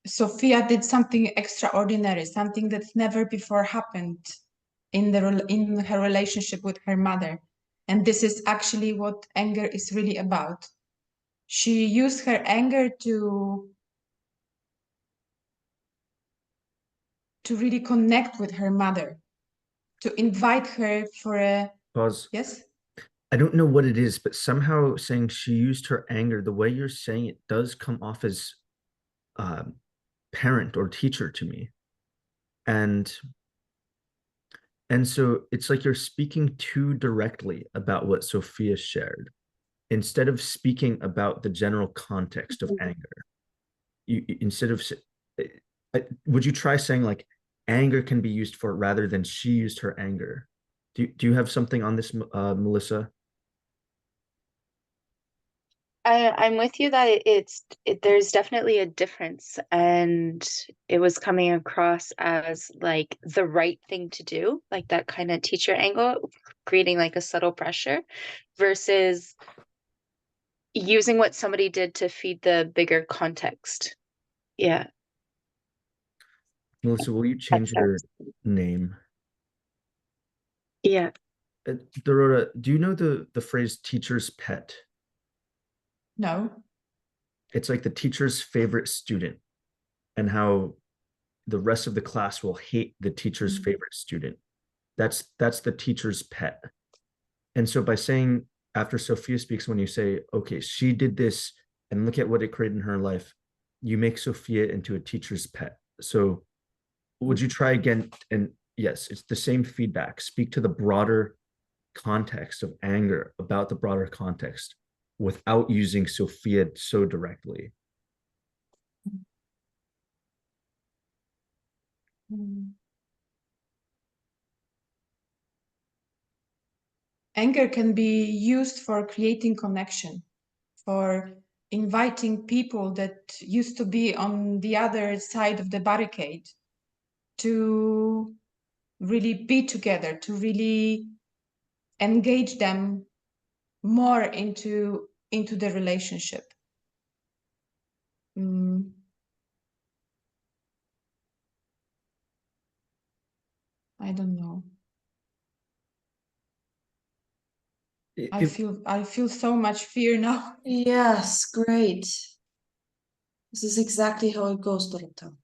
Sophia did something extraordinary, something that never before happened in her relationship with her mother. And this is actually what anger is really about. She used her anger to really connect with her mother, to invite her for a... Pause. Yes? I don't know what it is, but somehow saying she used her anger, the way you're saying it does come off as parent or teacher to me. And so it's like you're speaking too directly about what Sophia shared, instead of speaking about the general context of anger. Instead of, would you try saying, like, anger can be used for, rather than she used her anger? Do you have something on this, Melissa? I'm with you that there's definitely a difference, and it was coming across as like the right thing to do, like that kind of teacher angle, creating like a subtle pressure, versus using what somebody did to feed the bigger context. Yeah. Melissa, will you change your name? Yeah. Dorota, do you know the phrase teacher's pet? No. It's like the teacher's favorite student, and how the rest of the class will hate the teacher's favorite student. That's the teacher's pet. And so by saying, after Sophia speaks, when you say, okay, she did this and look at what it created in her life, you make Sophia into a teacher's pet. So would you try again? And yes, it's the same feedback. Speak to the broader context of anger, about the broader context, without using Sophia so directly. Anger can be used for creating connection, for inviting people that used to be on the other side of the barricade to really be together, to really engage them more into the relationship. I don't know. I feel so much fear now. Yes, great. This is exactly how it goes, Dorota.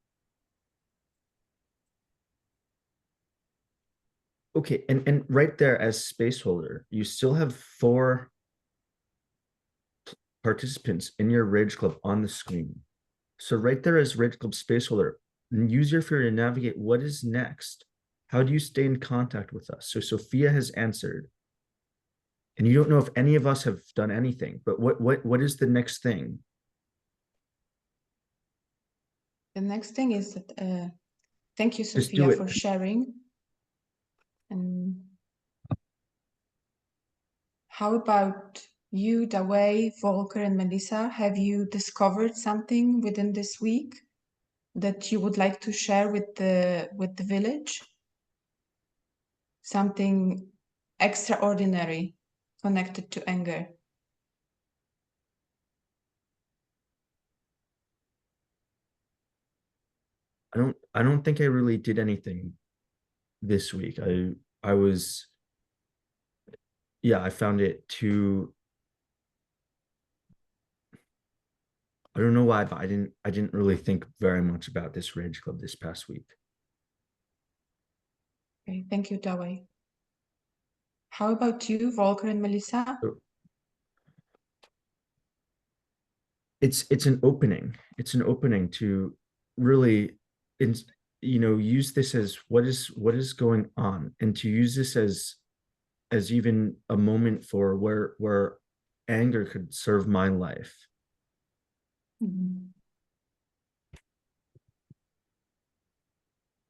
Okay, and right there as space holder, you still have 4 participants in your Rage Club on the screen. So right there as Rage Club space holder, use your fear to navigate what is next. How do you stay in contact with us? So Sophia has answered. And you don't know if any of us have done anything, but what is the next thing? The next thing is that thank you, Just do Sophia, it. for sharing. And how about you, Dawei, Volker, and Melissa? Have you discovered something within this week that you would like to share with the village? Something extraordinary connected to anger. I don't think I really did anything this week. I was, yeah, I found it too, I don't know why, but I didn't really think very much about this Rage Club this past week. Okay, thank you, Dawei. How about you, Volker and Melissa? It's an opening. It's an opening to really, use this as what is going on, and to use this as even a moment for where anger could serve my life. Mhm.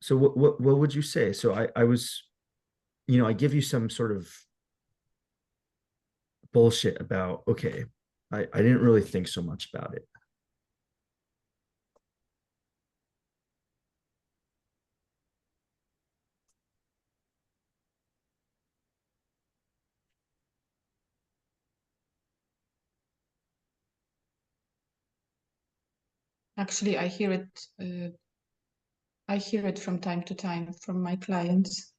So what would you say? So I was, I give you some sort of bullshit about, okay, I didn't really think so much about it. Actually, I hear it from time to time from my clients.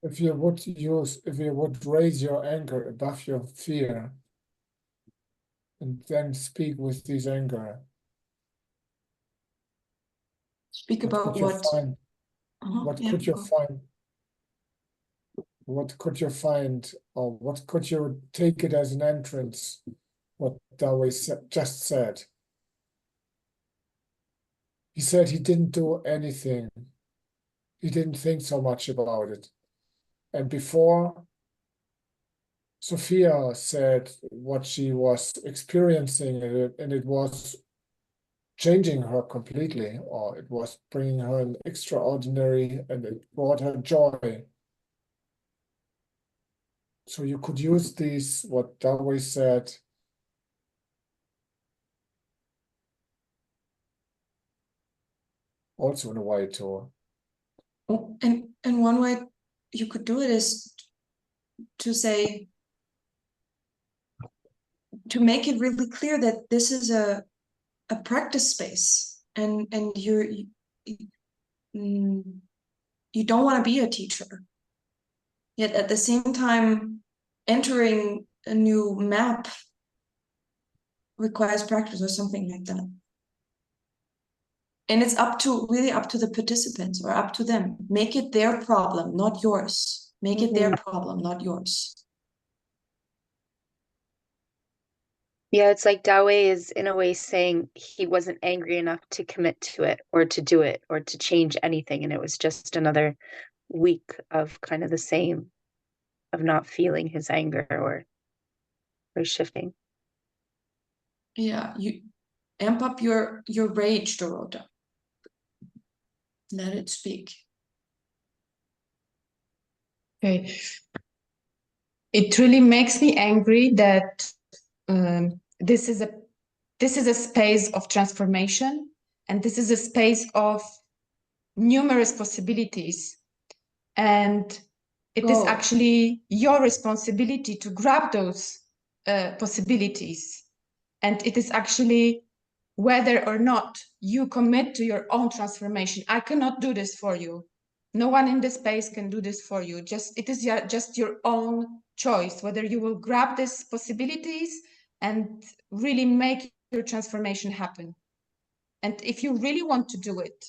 If you would raise your anger above your fear, and then speak with this anger, Speak what about could you what? find? What Yeah, could you go. find? What could you find, or what could you take it as an entrance? What Dawei just said. He said he didn't do anything. He didn't think so much about it. And before, Sophia said what she was experiencing, and it was changing her completely, or it was bringing her an extraordinary, and it brought her joy. So you could use these, what Dawei said, also in a way to. Oh, and one way you could do it is to say, to make it really clear that this is a practice space, and you don't want to be a teacher, yet at the same time entering a new map requires practice or something like that. And it's really up to the participants, or up to them. Make it their problem, not yours. Make it their problem, not yours. Yeah, it's like Dawei is in a way saying he wasn't angry enough to commit to it or to do it or to change anything. And it was just another week of kind of the same, of not feeling his anger or shifting. Yeah, you amp up your rage, Dorota. Let it speak. Okay. It really makes me angry that this is a space of transformation, and this is a space of numerous possibilities, and it is actually your responsibility to grab those possibilities, and it is actually whether or not you commit to your own transformation. I cannot do this for you. No one in this space can do this for you. It is just your own choice, whether you will grab these possibilities and really make your transformation happen. And if you really want to do it,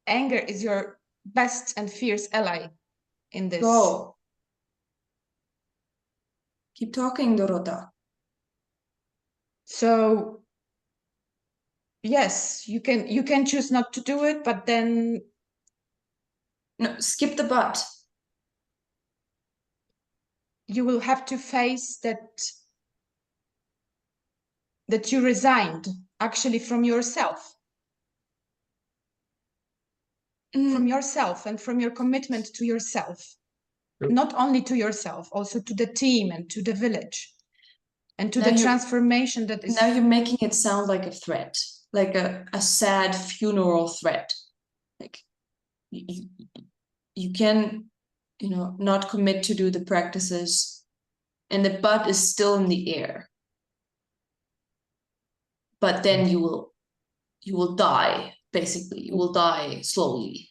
anger is your best and fierce ally in this. Go. Keep talking, Dorota. So yes, you can choose not to do it, but then No, skip the but. you will have to face that you resigned actually from yourself. From yourself and from your commitment to yourself. Not only to yourself, also to the team and to the village. And to Now the you- transformation that is... Now you're making it sound like a threat, like a sad funeral threat. Like you can, not commit to do the practices, and the but is still in the air. But then you will die, basically. You will die slowly.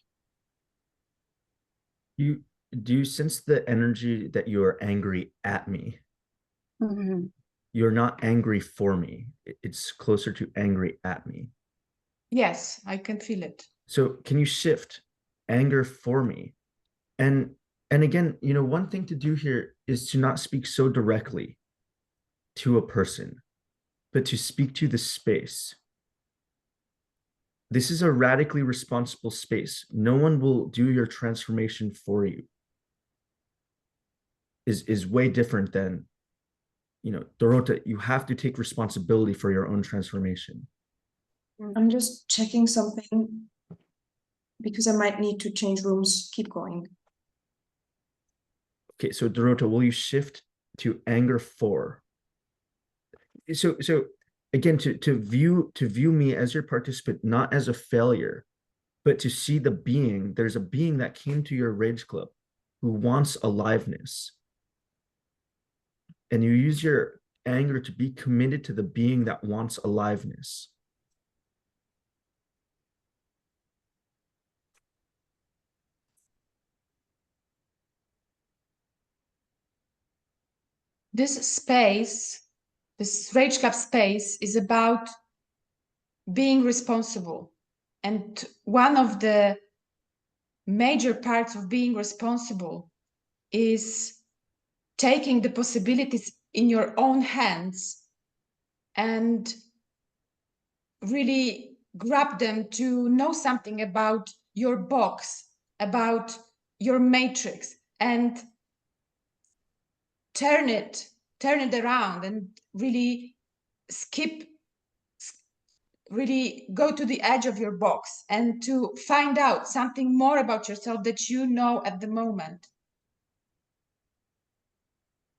Do you sense the energy that you are angry at me? Mm-hmm. You're not angry for me. It's closer to angry at me. Yes, I can feel it. So can you shift anger for me? And again, one thing to do here is to not speak so directly to a person, but to speak to the space. This is a radically responsible space. No one will do your transformation for you. Is way different than, Dorota, you have to take responsibility for your own transformation. I'm just checking something because I might need to change rooms. Keep going. Okay, so Dorota, will you shift to anger for? So again, to view me as your participant, not as a failure, but to see the being. There's a being that came to your rage club who wants aliveness. And you use your anger to be committed to the being that wants aliveness. This space, this Rage Club space, is about being responsible. And one of the major parts of being responsible is taking the possibilities in your own hands and really grab them to know something about your box, about your matrix, and turn it around and really really go to the edge of your box and to find out something more about yourself that you know at the moment.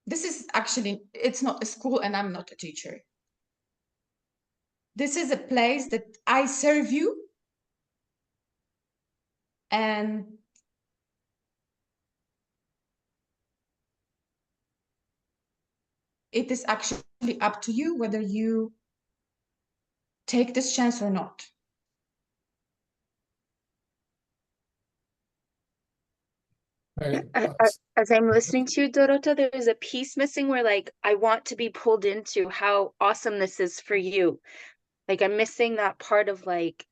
This is actually, it's not a school and I'm not a teacher. This is a place that I serve you, and it is actually up to you whether you take this chance or not. As I'm listening to you, Dorota, there's a piece missing where, like, I want to be pulled into how awesome this is for you. Like, I'm missing that part of, like,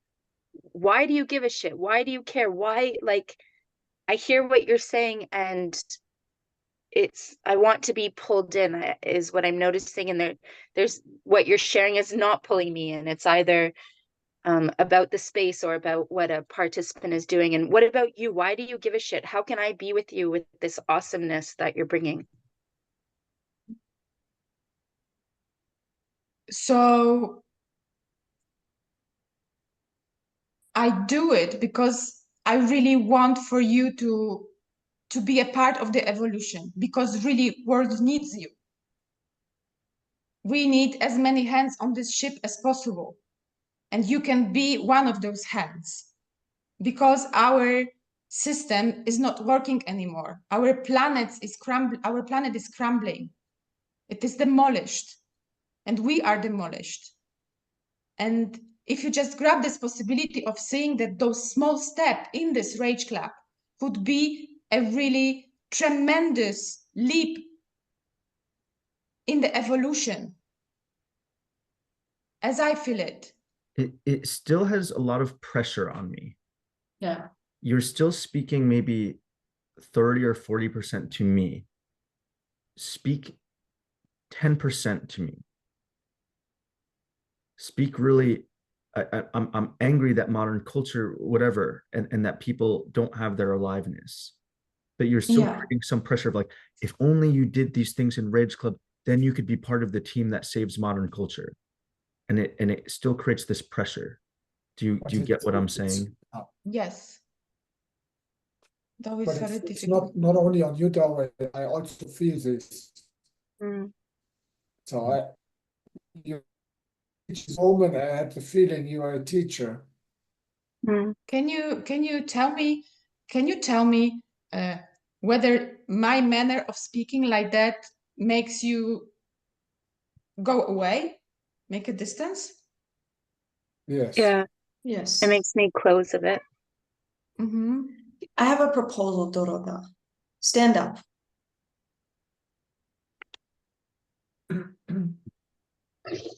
why do you give a shit? Why do you care? Why, like, I hear what you're saying, and I want to be pulled in, is what I'm noticing. And there's what you're sharing is not pulling me in. It's either about the space or about what a participant is doing. And what about you? Why do you give a shit? How can I be with you with this awesomeness that you're bringing? So I do it because I really want for you to be a part of the evolution, because really world needs you. We need as many hands on this ship as possible. And you can be one of those hands, because our system is not working anymore. Our planet is crumbling. It is demolished, and we are demolished. And if you just grab this possibility of seeing that those small steps in this Rage Club could be a really tremendous leap in the evolution, as I feel it. It still has a lot of pressure on me. Yeah. You're still speaking maybe 30 or 40% to me. Speak 10% to me. Speak really, I'm angry that modern culture, whatever, and that people don't have their aliveness. But you're still Yeah. creating some pressure of like, if only you did these things in Rage Club, then you could be part of the team that saves modern culture. And it still creates this pressure. Do you get what I'm saying? Yes. Though it's But very it's difficult. not only on you, Dawe, I also feel this. Mm. So you each moment I had the feeling you are a teacher. Mm. Can you tell me whether my manner of speaking like that makes you go away, make a distance? Yes. Yeah, Yes. it makes me close a bit. Mm-hmm. I have a proposal, Dorota. Stand up.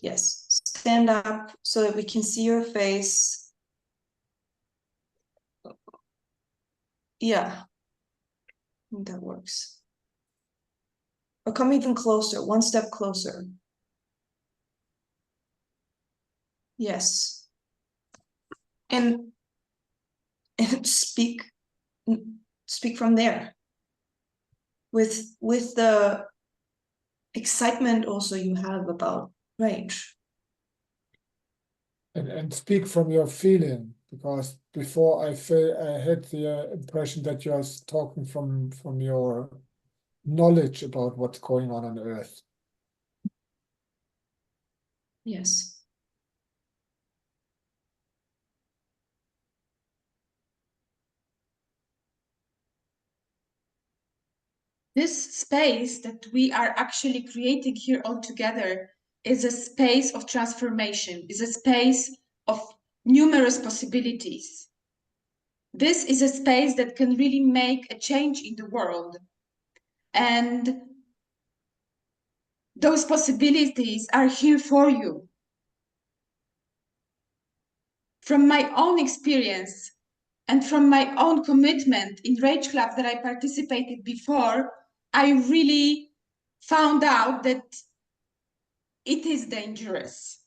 Yes, stand up so that we can see your face. Yeah, I think that works. Or come even closer, one step closer. Yes. And speak from there. With the excitement also you have about rage. And speak from your feeling, because before I had the impression that you're talking from your knowledge about what's going on Earth. Yes. This space that we are actually creating here all together is a space of transformation, is a space of numerous possibilities. This is a space that can really make a change in the world. And those possibilities are here for you. From my own experience and from my own commitment in Rage Club that I participated before, I really found out that it is dangerous.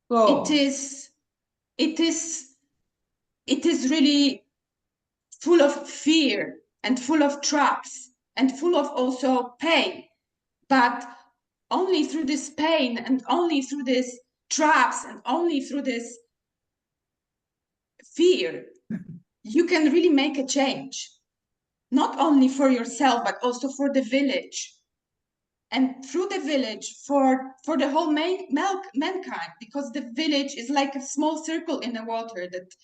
Whoa. It is really full of fear and full of traps and full of also pain. But only through this pain and only through these traps and only through this fear, you can really make a change. Not only for yourself, but also for the village. And through the village, for the whole mankind, because the village is like a small circle in the water that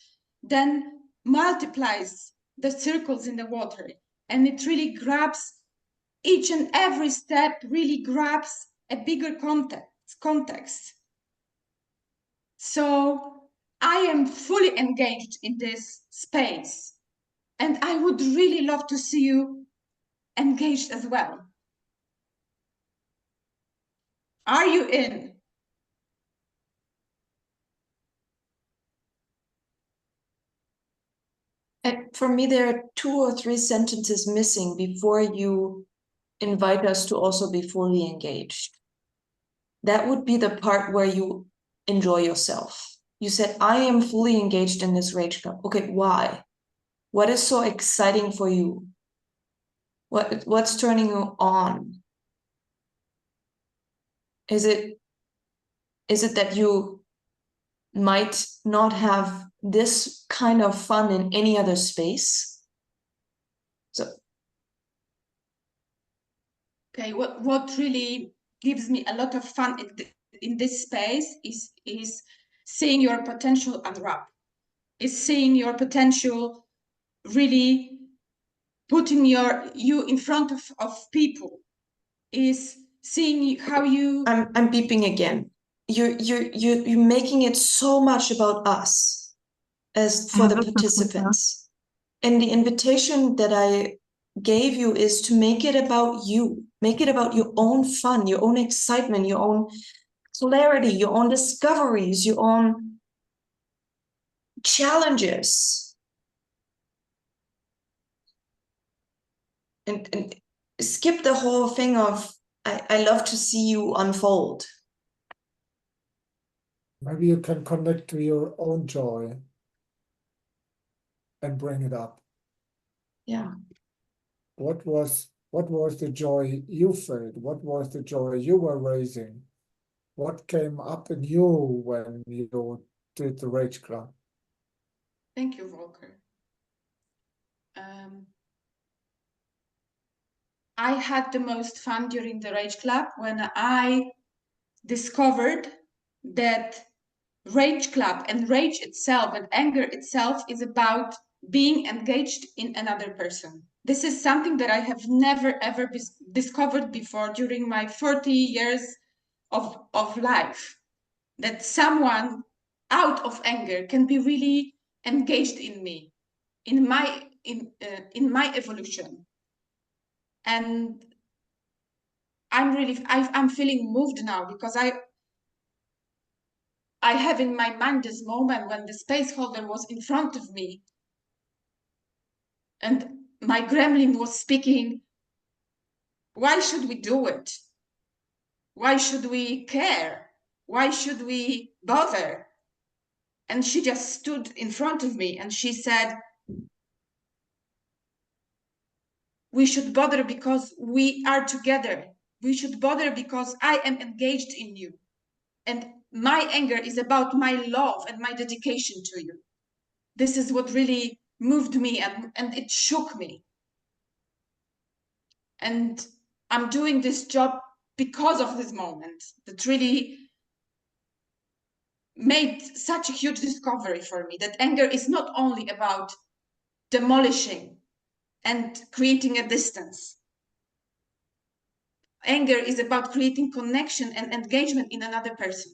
then multiplies the circles in the water. And it really grabs, each and every step really grabs a bigger context. So I am fully engaged in this space. And I would really love to see you engaged as well. Are you in? And for me, there are 2 or 3 sentences missing before you invite us to also be fully engaged. That would be the part where you enjoy yourself. You said, I am fully engaged in this Rage Club. Okay, why? What is so exciting for you? What's turning you on? Is it that you might not have this kind of fun in any other space? So Okay, what really gives me a lot of fun in this space is seeing your potential unwrap, is seeing your potential really putting you in front of people, is seeing how you... I'm beeping again. you're making it so much about us as for the participants. And the invitation that I gave you is to make it about you. Make it about your own fun, your own excitement, your own clarity, your own discoveries, your own challenges. And skip the whole thing of, I love to see you unfold. Maybe you can connect to your own joy and bring it up. Yeah. What was the joy you felt? What was the joy you were raising? What came up in you when you did the Rage Club? Thank you, Volker. I had the most fun during the Rage Club when I discovered that Rage Club and rage itself and anger itself is about being engaged in another person. This is something that I have never ever discovered before during my 40 years of life. That someone out of anger can be really engaged in me, in my evolution. And I'm feeling moved now because I have in my mind this moment when the space holder was in front of me and my gremlin was speaking. Why should we do it? Why should we care? Why should we bother? And she just stood in front of me and she said, we should bother because we are together. We should bother because I am engaged in you. And my anger is about my love and my dedication to you. This is what really moved me and it shook me. And I'm doing this job because of this moment that really made such a huge discovery for me, that anger is not only about demolishing and creating a distance. Anger is about creating connection and engagement in another person.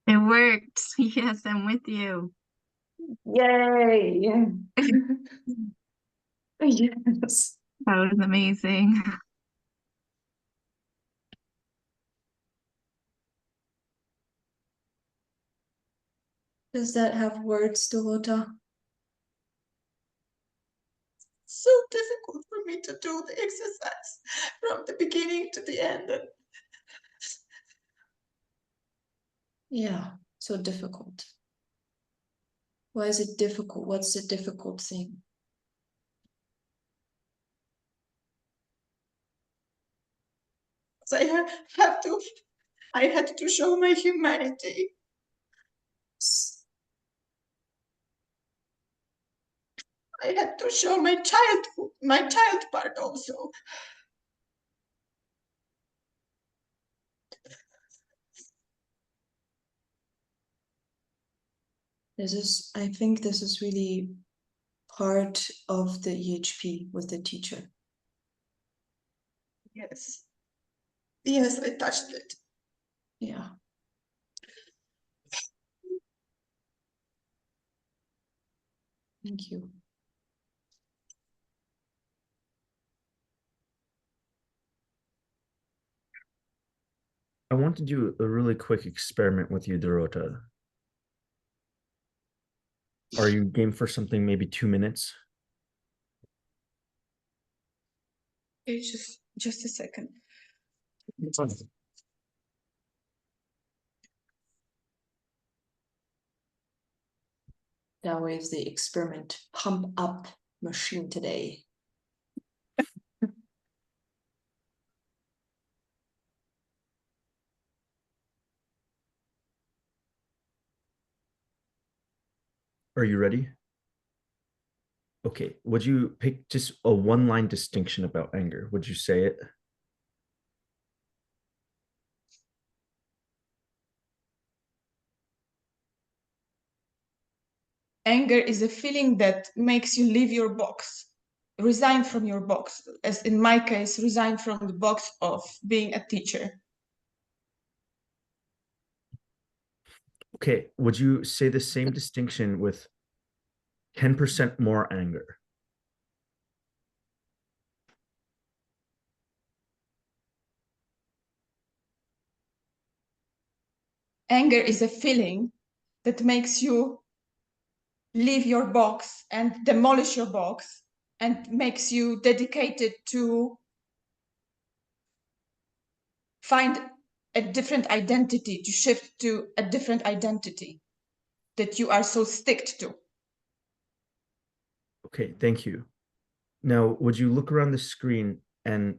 It worked. Yes, I'm with you. Yay. Yes. That was amazing. Does that have words, Dorota? So difficult for me to do the exercise from the beginning to the end. Yeah, so difficult. Why is it difficult? What's the difficult thing? So I had to show my humanity. I had to show my child part also. I think this is really part of the EHP with the teacher. Yes. Yes, I touched it. Yeah. Thank you. I want to do a really quick experiment with you, Dorota. Are you game for something maybe 2 minutes? It's just a second. That way is the experiment pump up machine today. Are you ready? Okay, would you pick just a one-line distinction about anger? Would you say it? Anger is a feeling that makes you leave your box. resign from your box, as in my case, resign from the box of being a teacher. Okay, would you say the same distinction with 10% more anger? Anger is a feeling that makes you leave your box and demolish your box and makes you dedicated to find a different identity, to shift to a different identity that you are so sticked to. Okay, thank you. Now, would you look around the screen and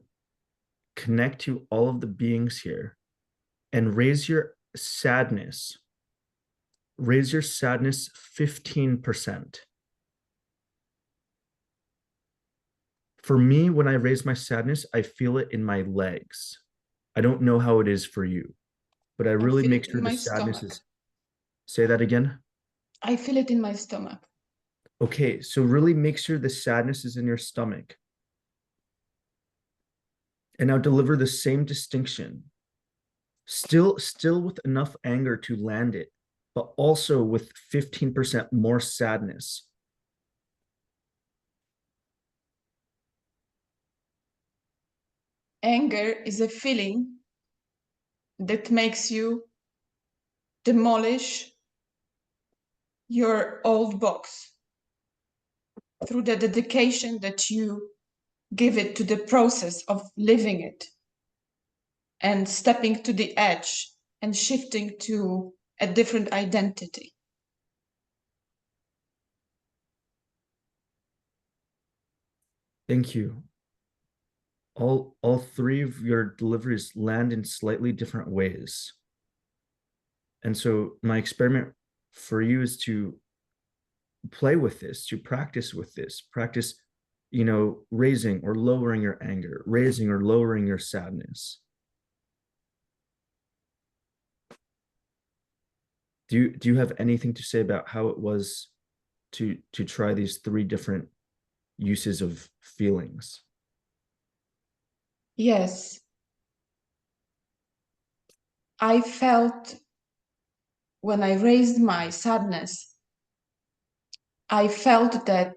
connect to all of the beings here and raise your sadness? Raise your sadness 15%. For me, when I raise my sadness, I feel it in my legs. I don't know how it is for you, but I really feel make it sure in the my sadness stomach. is. Say that again. I feel it in my stomach. Okay, so really make sure the sadness is in your stomach. And now deliver the same distinction. Still with enough anger to land it, but also with 15% more sadness. Anger is a feeling that makes you demolish your old box through the dedication that you give it to the process of living it and stepping to the edge and shifting to a different identity. Thank you. All three of your deliveries land in slightly different ways. And so my experiment for you is to play with this, to practice with this, practice, raising or lowering your anger, raising or lowering your sadness. Do you have anything to say about how it was to try these three different uses of feelings? Yes. I felt when I raised my sadness, I felt that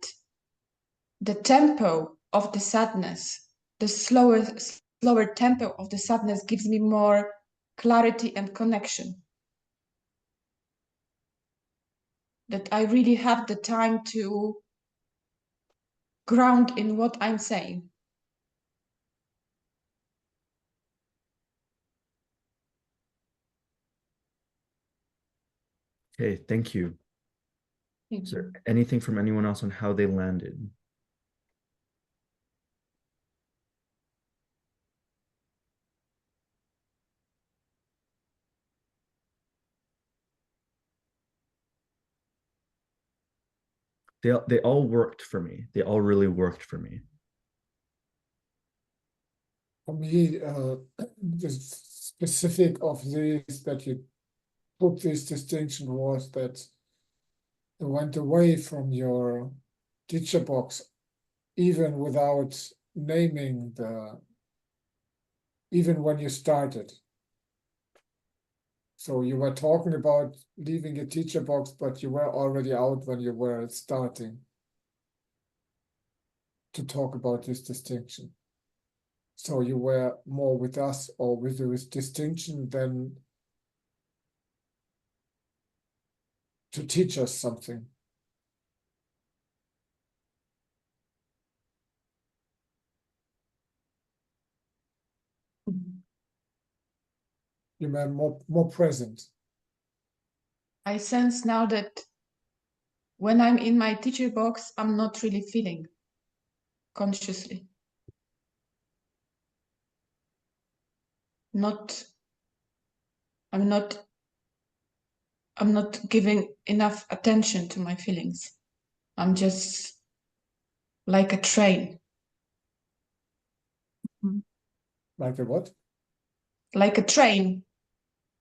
the tempo of the sadness, the slower tempo of the sadness gives me more clarity and connection. That I really have the time to ground in what I'm saying. Okay, thank you. Is there anything from anyone else on how they landed? They all worked for me. They all really worked for me. For me, the specific of this that you put this distinction was that you went away from your teacher box, even without naming even when you started. So you were talking about leaving a teacher box, but you were already out when you were starting to talk about this distinction. So you were more with us or with this distinction than to teach us something. You were more present. I sense now that when I'm in my teacher box, I'm not really feeling consciously. I'm not giving enough attention to my feelings. I'm just like a train. Like a what? Like a train.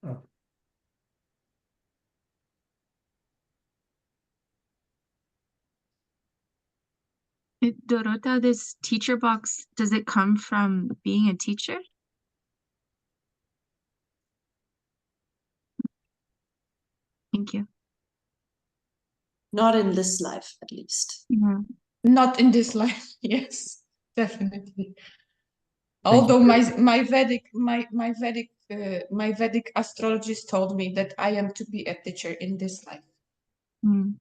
Oh. Dorota, this teacher box, does it come from being a teacher? Thank you. Not in this life, at least. Yeah. Not in this life. Yes, definitely. Thank you Although very my Vedic astrologist told me that I am to be a teacher in this life Mm.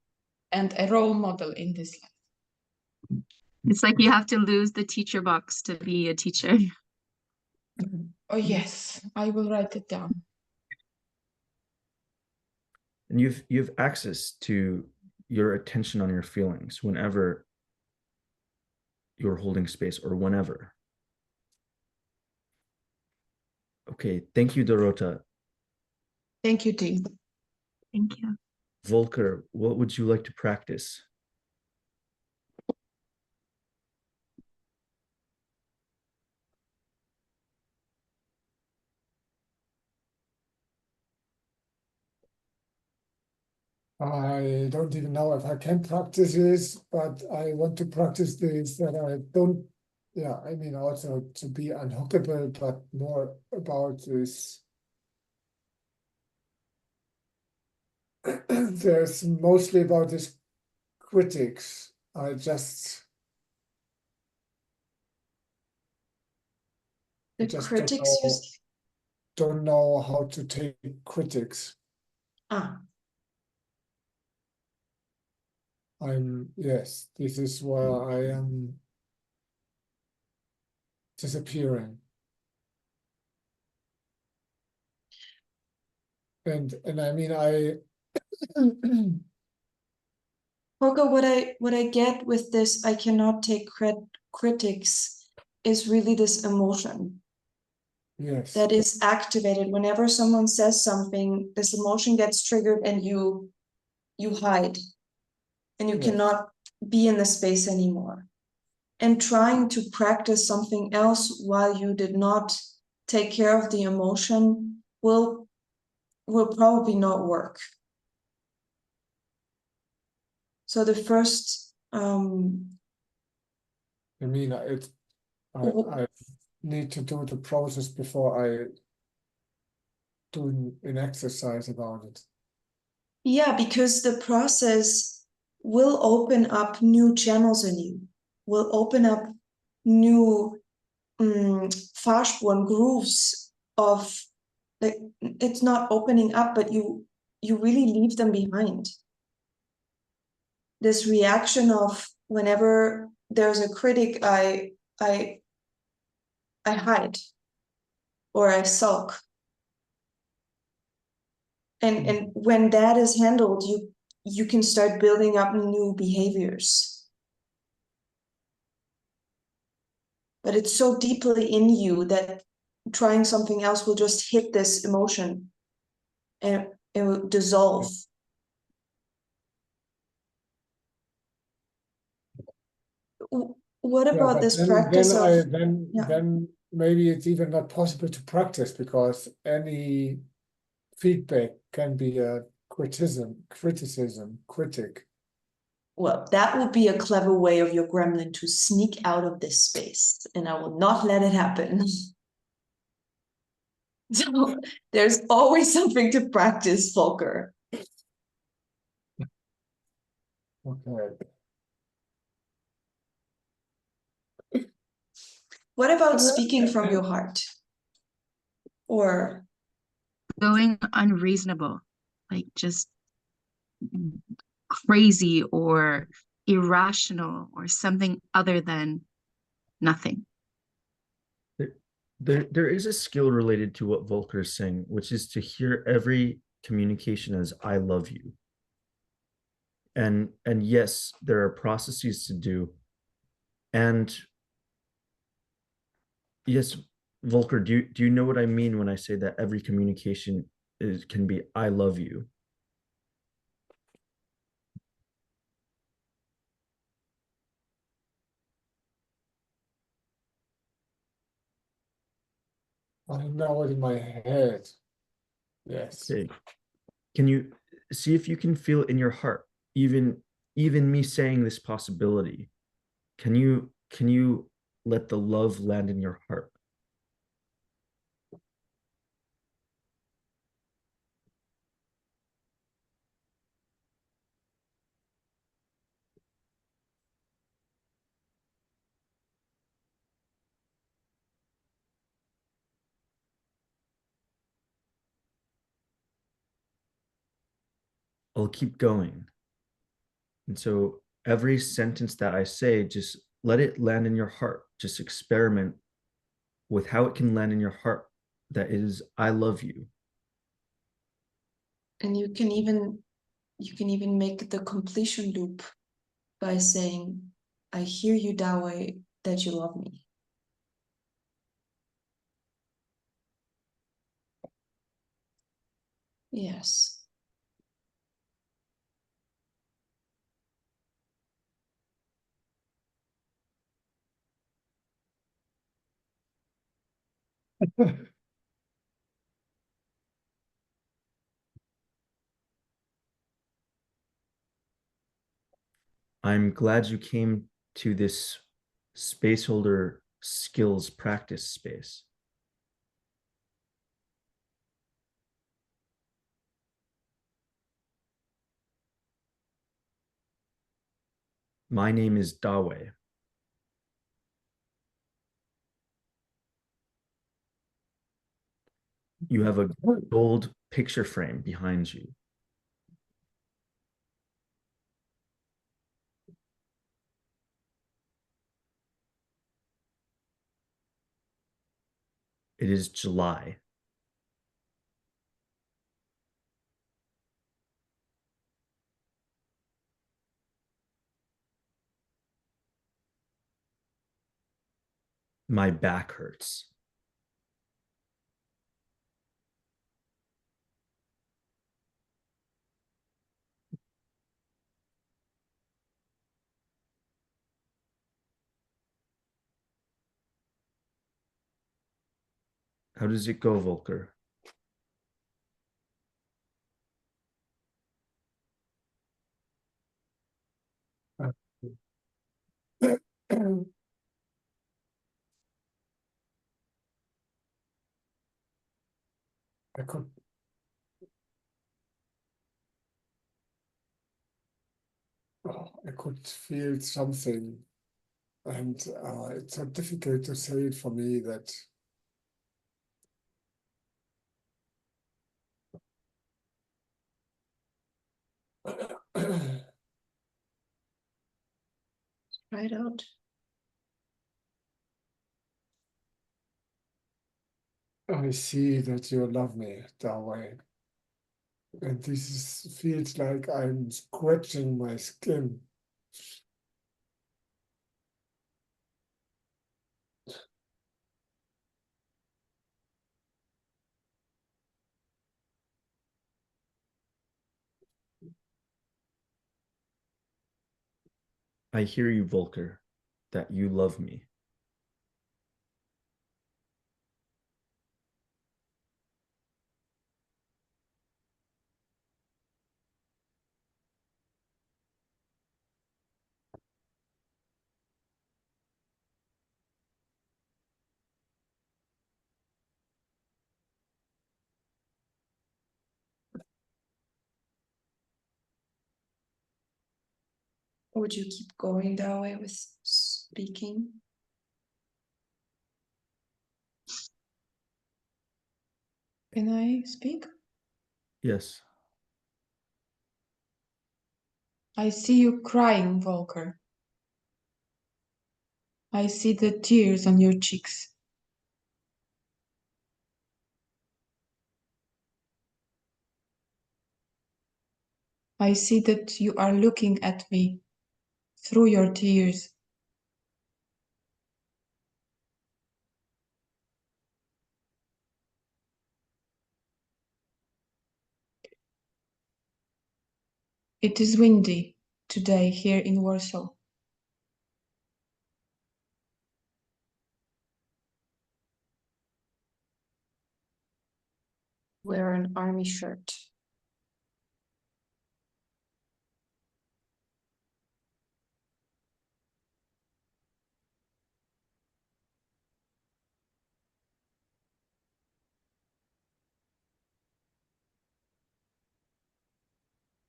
and a role model in this life. It's like you have to lose the teacher box to be a teacher. Oh yes, I will write it down. And you've access to your attention on your feelings whenever you're holding space or whenever. Okay, thank you, Dorota. Thank you, Tim. Thank you. Volker, what would you like to practice? I don't even know if I can practice this, but I want to practice this that I don't, yeah, I mean, also to be unhookable, but more about this. There's mostly about this critics. I just The just critics you say? don't know how to take critics. Ah, Yes, this is where I am disappearing. And I mean, Holger, what I get with this, I cannot take critics, is really this emotion yes, that is activated whenever someone says something. This emotion gets triggered, and you hide, and you yes. cannot be in the space anymore. And trying to practice something else while you did not take care of the emotion will probably not work. So the first I mean, I need to do the process before I do an exercise about it. yeah, because the process will open up new channels in you, will open up new Fahrspuren, grooves of, like, it's not opening up, but you really leave them behind. This reaction of whenever there's a critic, I hide or I sulk. And when that is handled, you can start building up new behaviors. But it's so deeply in you that trying something else will just hit this emotion and it will dissolve. What Yeah, about but this then practice of then maybe it's even not possible to practice because any feedback can be a criticism, critic. well, that would be a clever way of your gremlin to sneak out of this space, and I will not let it happen. So there's always something to practice, Volker. Okay. What about speaking from your heart? Or Going unreasonable, like just crazy or irrational or something other than nothing. There is a skill related to what Volker is saying, which is to hear every communication as "I love you." And yes, there are processes to do. And yes, Volker, do you know what I mean when I say that every communication can be "I love you"? I know it in my head. Yes. Okay. Can you see if you can feel in your heart, even me saying this possibility, Can you let the love land in your heart? I'll keep going. And so every sentence that I say, just let it land in your heart. Just experiment with how it can land in your heart. That is, I love you. And you can even make the completion loop by saying, I hear you, Dawei, that you love me. Yes. I'm glad you came to this space holder skills practice space. My name is Dawei. You have a gold picture frame behind you. It is July. My back hurts. How does it go, Volker? I could I could feel something, and it's so difficult to say it for me that Try it out. I see that you love me that way. And feels like I'm scratching my skin. I hear you, Volker, that you love me. Would you keep going that way with speaking? Can I speak? Yes. I see you crying, Volker. I see the tears on your cheeks. I see that you are looking at me through your tears. It is windy today here in Warsaw. Wear an army shirt.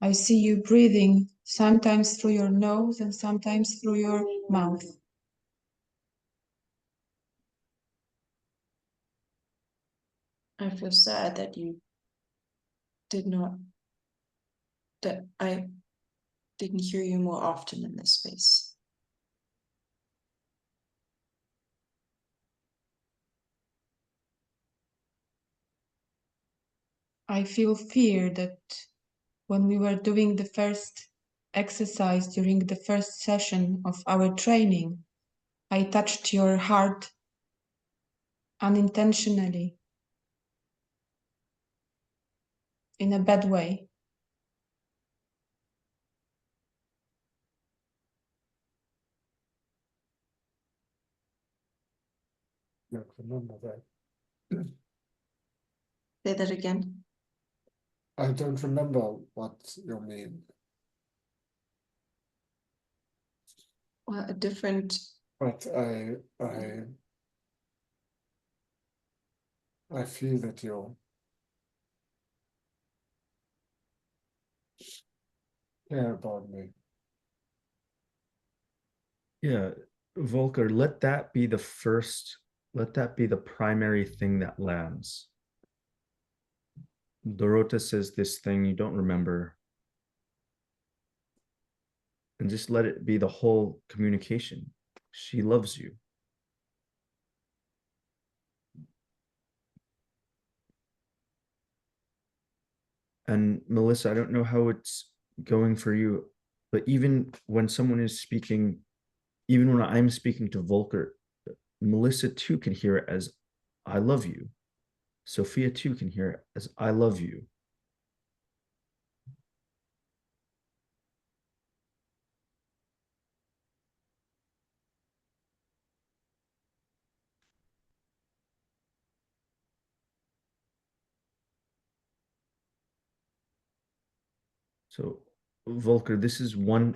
I see you breathing, sometimes through your nose and sometimes through your mouth. I feel sad that you did not, that I didn't hear you more often in this space. I feel fear that when we were doing the first exercise during the first session of our training, I touched your heart unintentionally in a bad way. I don't remember that. Say that again. I don't remember what you mean. Well, a different, But I feel that you care about me. Yeah, Volker, let that be the first, let that be the primary thing that lands. Dorota says this thing you don't remember. And just let it be the whole communication. She loves you. And Melissa, I don't know how it's going for you, but even when someone is speaking, even when I'm speaking to Volker, Melissa too can hear it as I love you. Sophia too can hear it as I love you. So Volker, this is one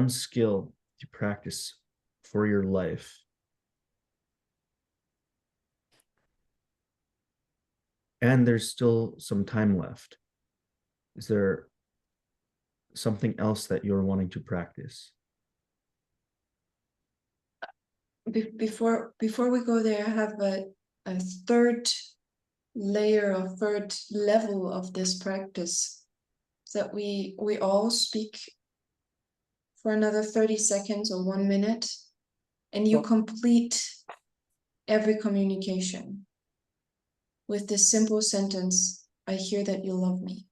skill to practice for your life. And there's still some time left. Is there something else that you're wanting to practice? before we go there, I have a third layer or third level of this practice, that we all speak for another 30 seconds or 1 minute, and you complete every communication with this simple sentence, I hear that you love me.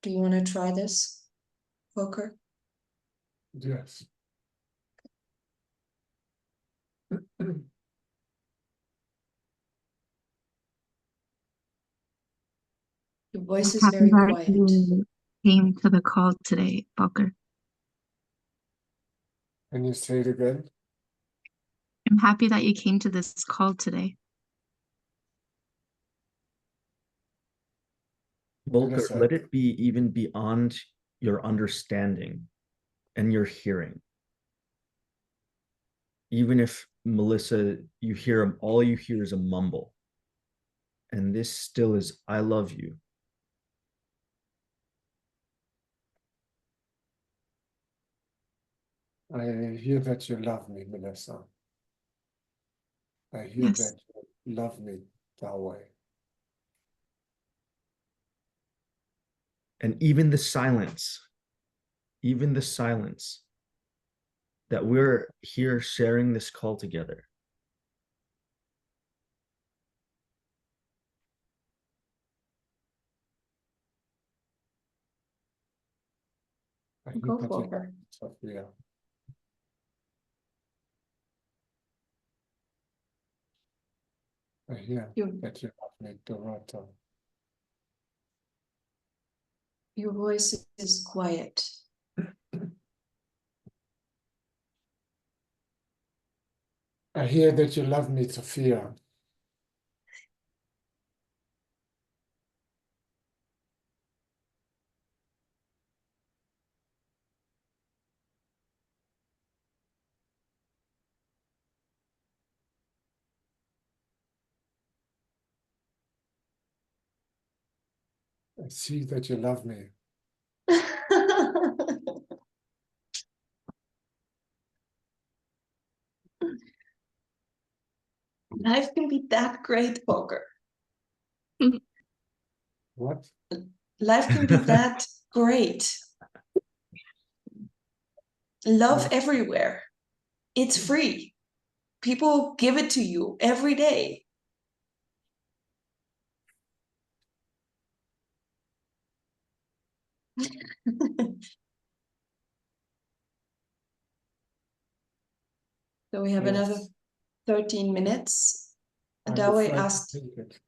Do you want to try this, Volker? Yes. Your voice I'm is happy very that quiet. you came to the call today, Volker. Can you say it again? I'm happy that you came to this call today. Volker, Melissa. let it be even beyond your understanding and your hearing. Even if Melissa, you hear all you hear is a mumble, and this still is I love you. I hear that you love me, Melissa. I hear Yes. that you love me that way. And even the silence that we're here sharing this call together. I hear Go, that you love Volker. me, Sophia. I hear You, that you love me, Dorota. your voice is quiet. I hear that you love me, Sophia. I see that you love me, Life can be that great, Volker. What? Life can be that great. Love Yeah. everywhere. It's free. People give it to you every day. So we have another Yes. 13 minutes. I'm Dawe afraid to asked, take it.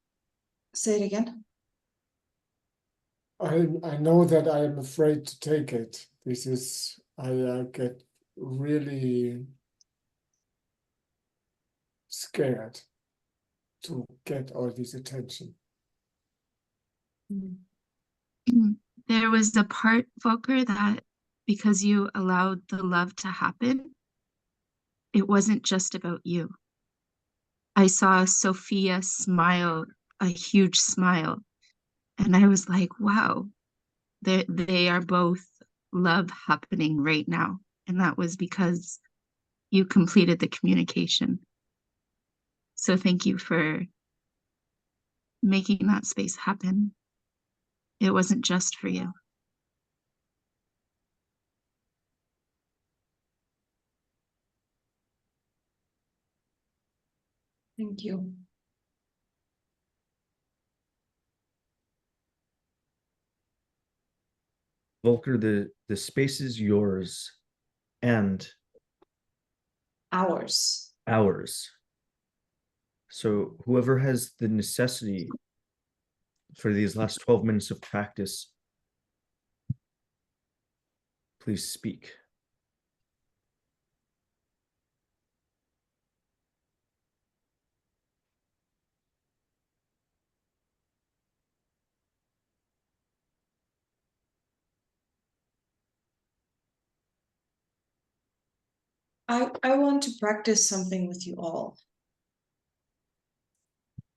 say it again. I know that I am afraid to take it. This is, I get really scared to get all this attention. There was a part, Volker, that because you allowed the love to happen, it wasn't just about you. I saw Sophia smile, a huge smile, and I was like, wow, they are both love happening right now. And that was because you completed the communication. So thank you for making that space happen. It wasn't just for you. Thank you. Volker, the space is yours and Ours. ours. So whoever has the necessity for these last 12 minutes of practice, please speak. I want to practice something with you all.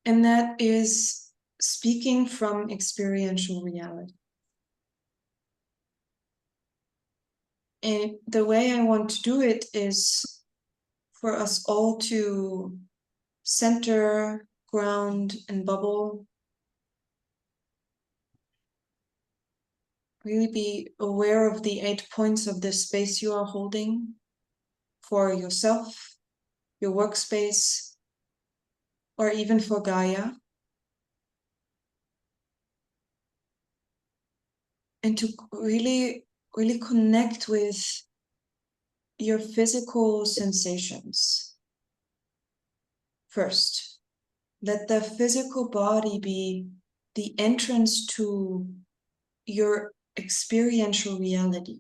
And that is speaking from experiential reality. And the way I want to do it is for us all to center, ground, and bubble. Really be aware of the 8 points of the space you are holding for yourself, your workspace, or even for Gaia. And to really connect with your physical sensations. First, let the physical body be the entrance to your experiential reality.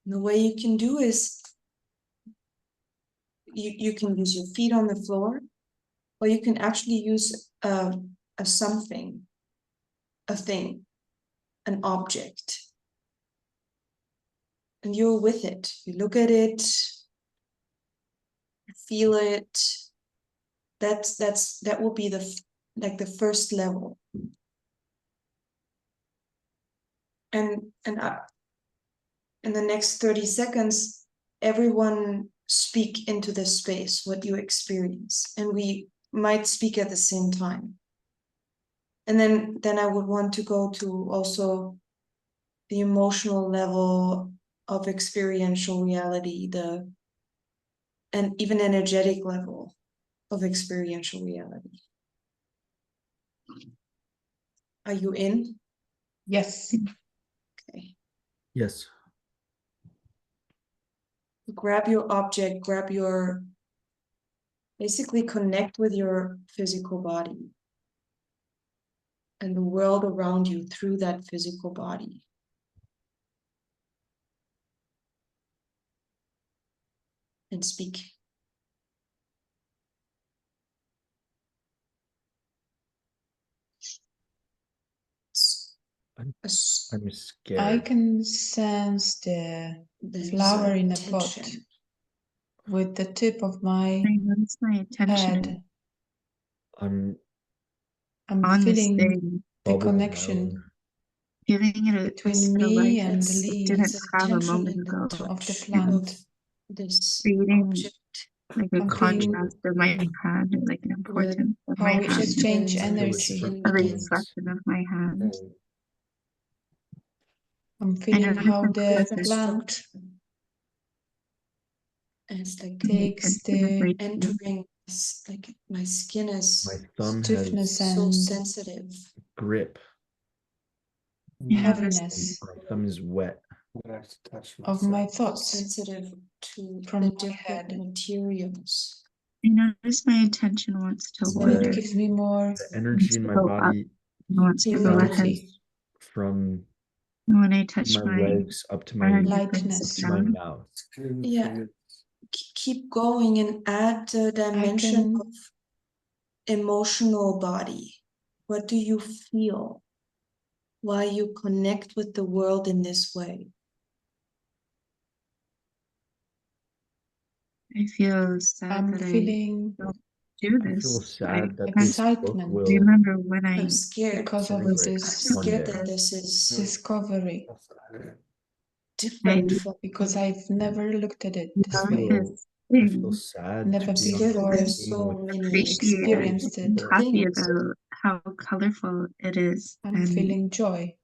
And the way you can do is you can use your feet on the floor, or you can actually use a something, a thing, an object. And you're with it. You look at it, you feel it. That will be the first level. And in the next 30 seconds, everyone speak into this space, what you experience. And we might speak at the same time. And then I would want to go to also the emotional level of experiential reality, and even energetic level of experiential reality. Are you in? Yes. Okay. Yes. Grab your object, basically connect with your physical body and the world around you through that physical body. And speak. I'm scared. I can sense the There's flower in a pot tension. with the tip of my I noticed my attention head. I'm I'm on this feeling thing, the bubbling connection over. giving it a twist between of me life and the it leaves didn't It's a have a tension moment in the ago. of the touch And plant. of this creating object. like a Something contrast of my hand, or like an importance of how my we hand, exchange and feel its energy. skin a begins. reflection of my hand. Okay. I'm I feeling notice how how the close plant And it's like my takes attention is the right here. entering, it's like my skin My is thumb stiffness has so and sensitive. grip. I have a heaviness My thumb is wet. I have to touch of my myself. So thoughts sensitive to from the my different head. materials. I notice my attention wants to And it wander, gives me more The energy wants in to my go up, body wants to go ahead. fluidity, from And when I touch my my legs up to my hand, it lightness. brings it to my down. mouth. Skin Yeah. feels Keep going and add the dimension can- of emotional body. What do you feel? Why you connect with the world in this way? I feel sad I'm that feeling I do I feel this. sad that can't this book excitement. will remember when I'm I scared. because of was disintegrate I'm this one scared day. that this is discovery, different from because I've never looked at it this I way. feel, notice I feel things, sad Never to be on scared the that before there's scene so with many all these appreciate and experienced it. people. happy things. about how colorful it is. I'm And feeling joy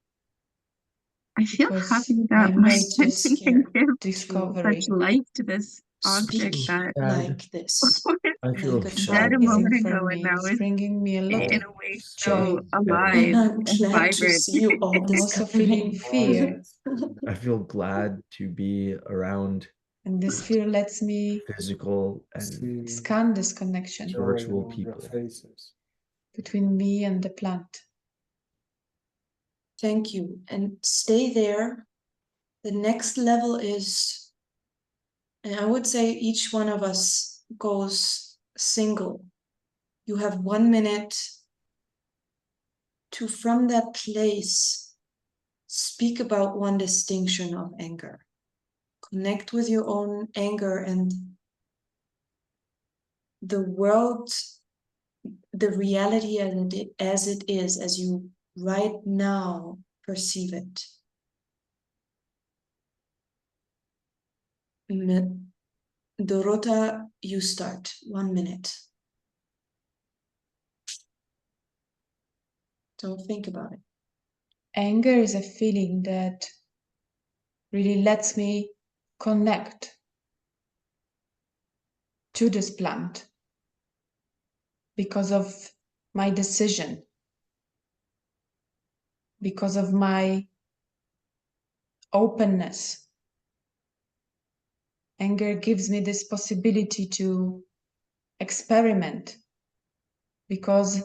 I feel because happy I that my made this attention can give discovery. such life to this Speak object that Sad. like this, was I feel like a dead sad. a child. moment Amazing for ago and me. now It's is bringing me a lot in of a way joy. so alive And I'm and glad to vibrant. see you all I'm also feeling discovering. fear, I feel glad to be around and this fear lets me physical and see scan this connection joy virtual on their people. faces. between me and the plant. Thank you. And stay there. The next level is, and I would say each one of us goes single. You have 1 minute to, from that place, speak about one distinction of anger. Connect with your own anger and the world, the reality as it is, as you right now perceive it. Dorota, you start. 1 minute. Don't think about it. Anger is a feeling that really lets me connect to this plant because of my decision, because of my openness. Anger gives me this possibility to experiment because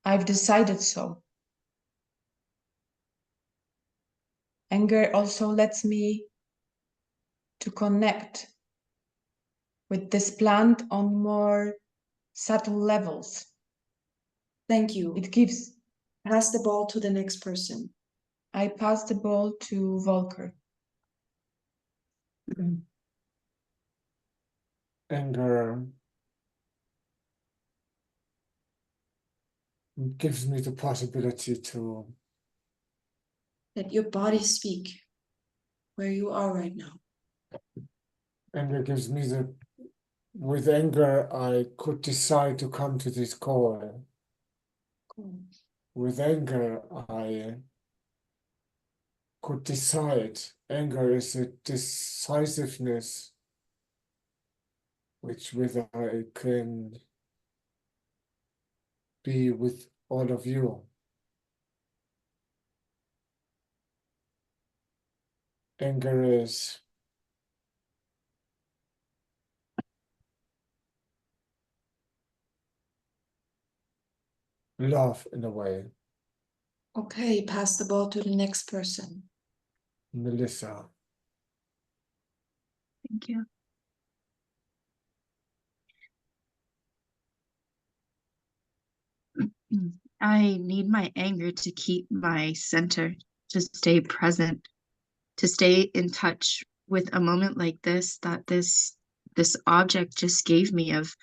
I've decided so. Anger also lets me to connect with this plant on more subtle levels. Thank you. It gives. Pass the ball to the next person. I pass the ball to Volker. Anger gives me the possibility to Let your body speak where you are right now. anger gives me the with anger I could decide to come to this call. Cool. With anger I could decide. Anger is a decisiveness which with I can be with all of you. Anger is love in a way. Okay, pass the ball to the next person. Melissa. Thank you. I need my anger to keep my center, to stay present, to stay in touch with a moment like this, that this object just gave me, of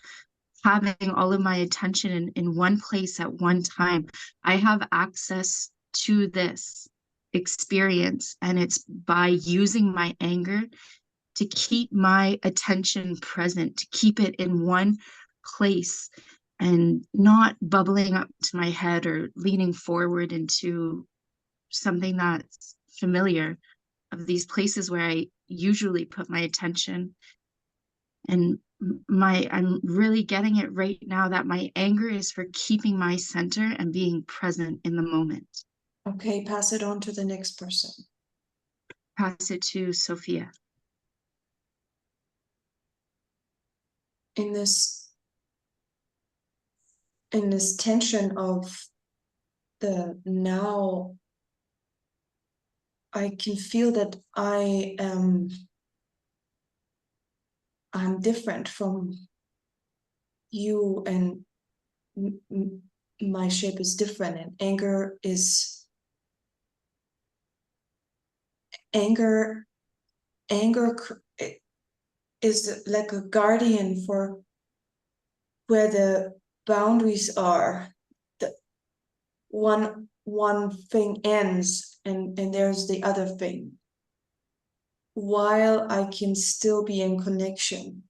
having all of my attention in one place at one time. I have access to this experience, and it's by using my anger to keep my attention present, to keep it in one place and not bubbling up to my head or leaning forward into something that's familiar, of these places where I usually put my attention. And I'm really getting it right now that my anger is for keeping my center and being present in the moment. Okay, pass it on to the next person. Pass it to Sophia. In this tension of the now, I can feel that I'm different from you, and my shape is different, and anger is like a guardian for where the boundaries are. The one thing ends and there's the other thing, while I can still be in connection.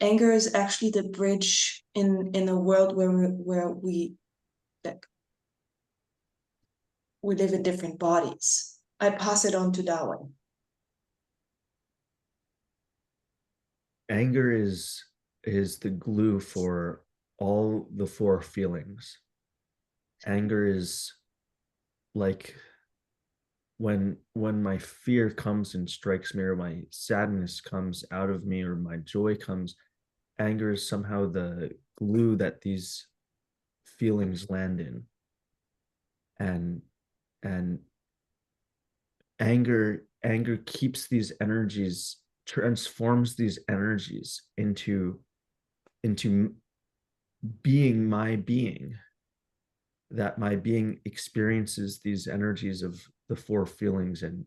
Anger is actually the bridge in a world where we live in different bodies. I pass it on to Darwin. Anger is the glue for all the four feelings. Anger is like when my fear comes and strikes me, or my sadness comes out of me, or my joy comes, anger is somehow the glue that these feelings land in. And anger keeps these energies, transforms these energies into being my being, that my being experiences these energies of the four feelings, and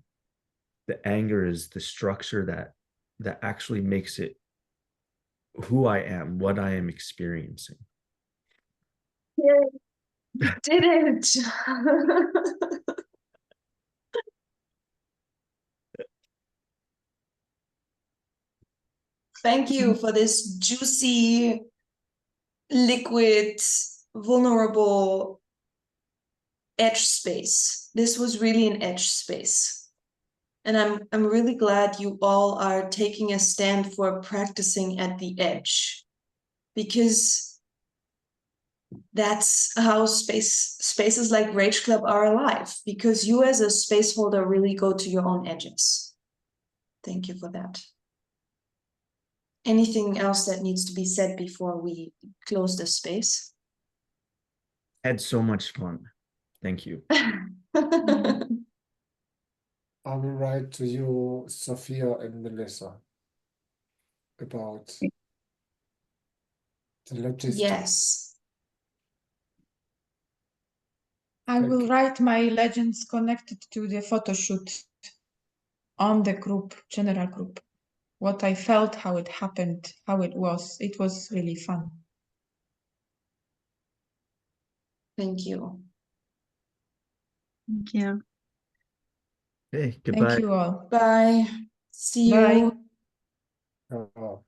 the anger is the structure that actually makes it who I am, what I am experiencing. Yeah, you did it. Thank you for this juicy, liquid, vulnerable edge space. This was really an edge space. And I'm really glad you all are taking a stand for practicing at the edge, because that's how spaces like Rage Club are alive, because you as a space holder really go to your own edges. Thank you for that. Anything else that needs to be said before we close this space? Had so much fun. Thank you. I will write to you, Sophia and Melissa, about the logistics. Yes. I will Thank- write my legends connected to the photo shoot on the group, general group. What I felt, how it happened, how it was. It was really fun. Thank you. Thank you. Hey, goodbye. Thank you all. Bye. See Bye. you. Oh.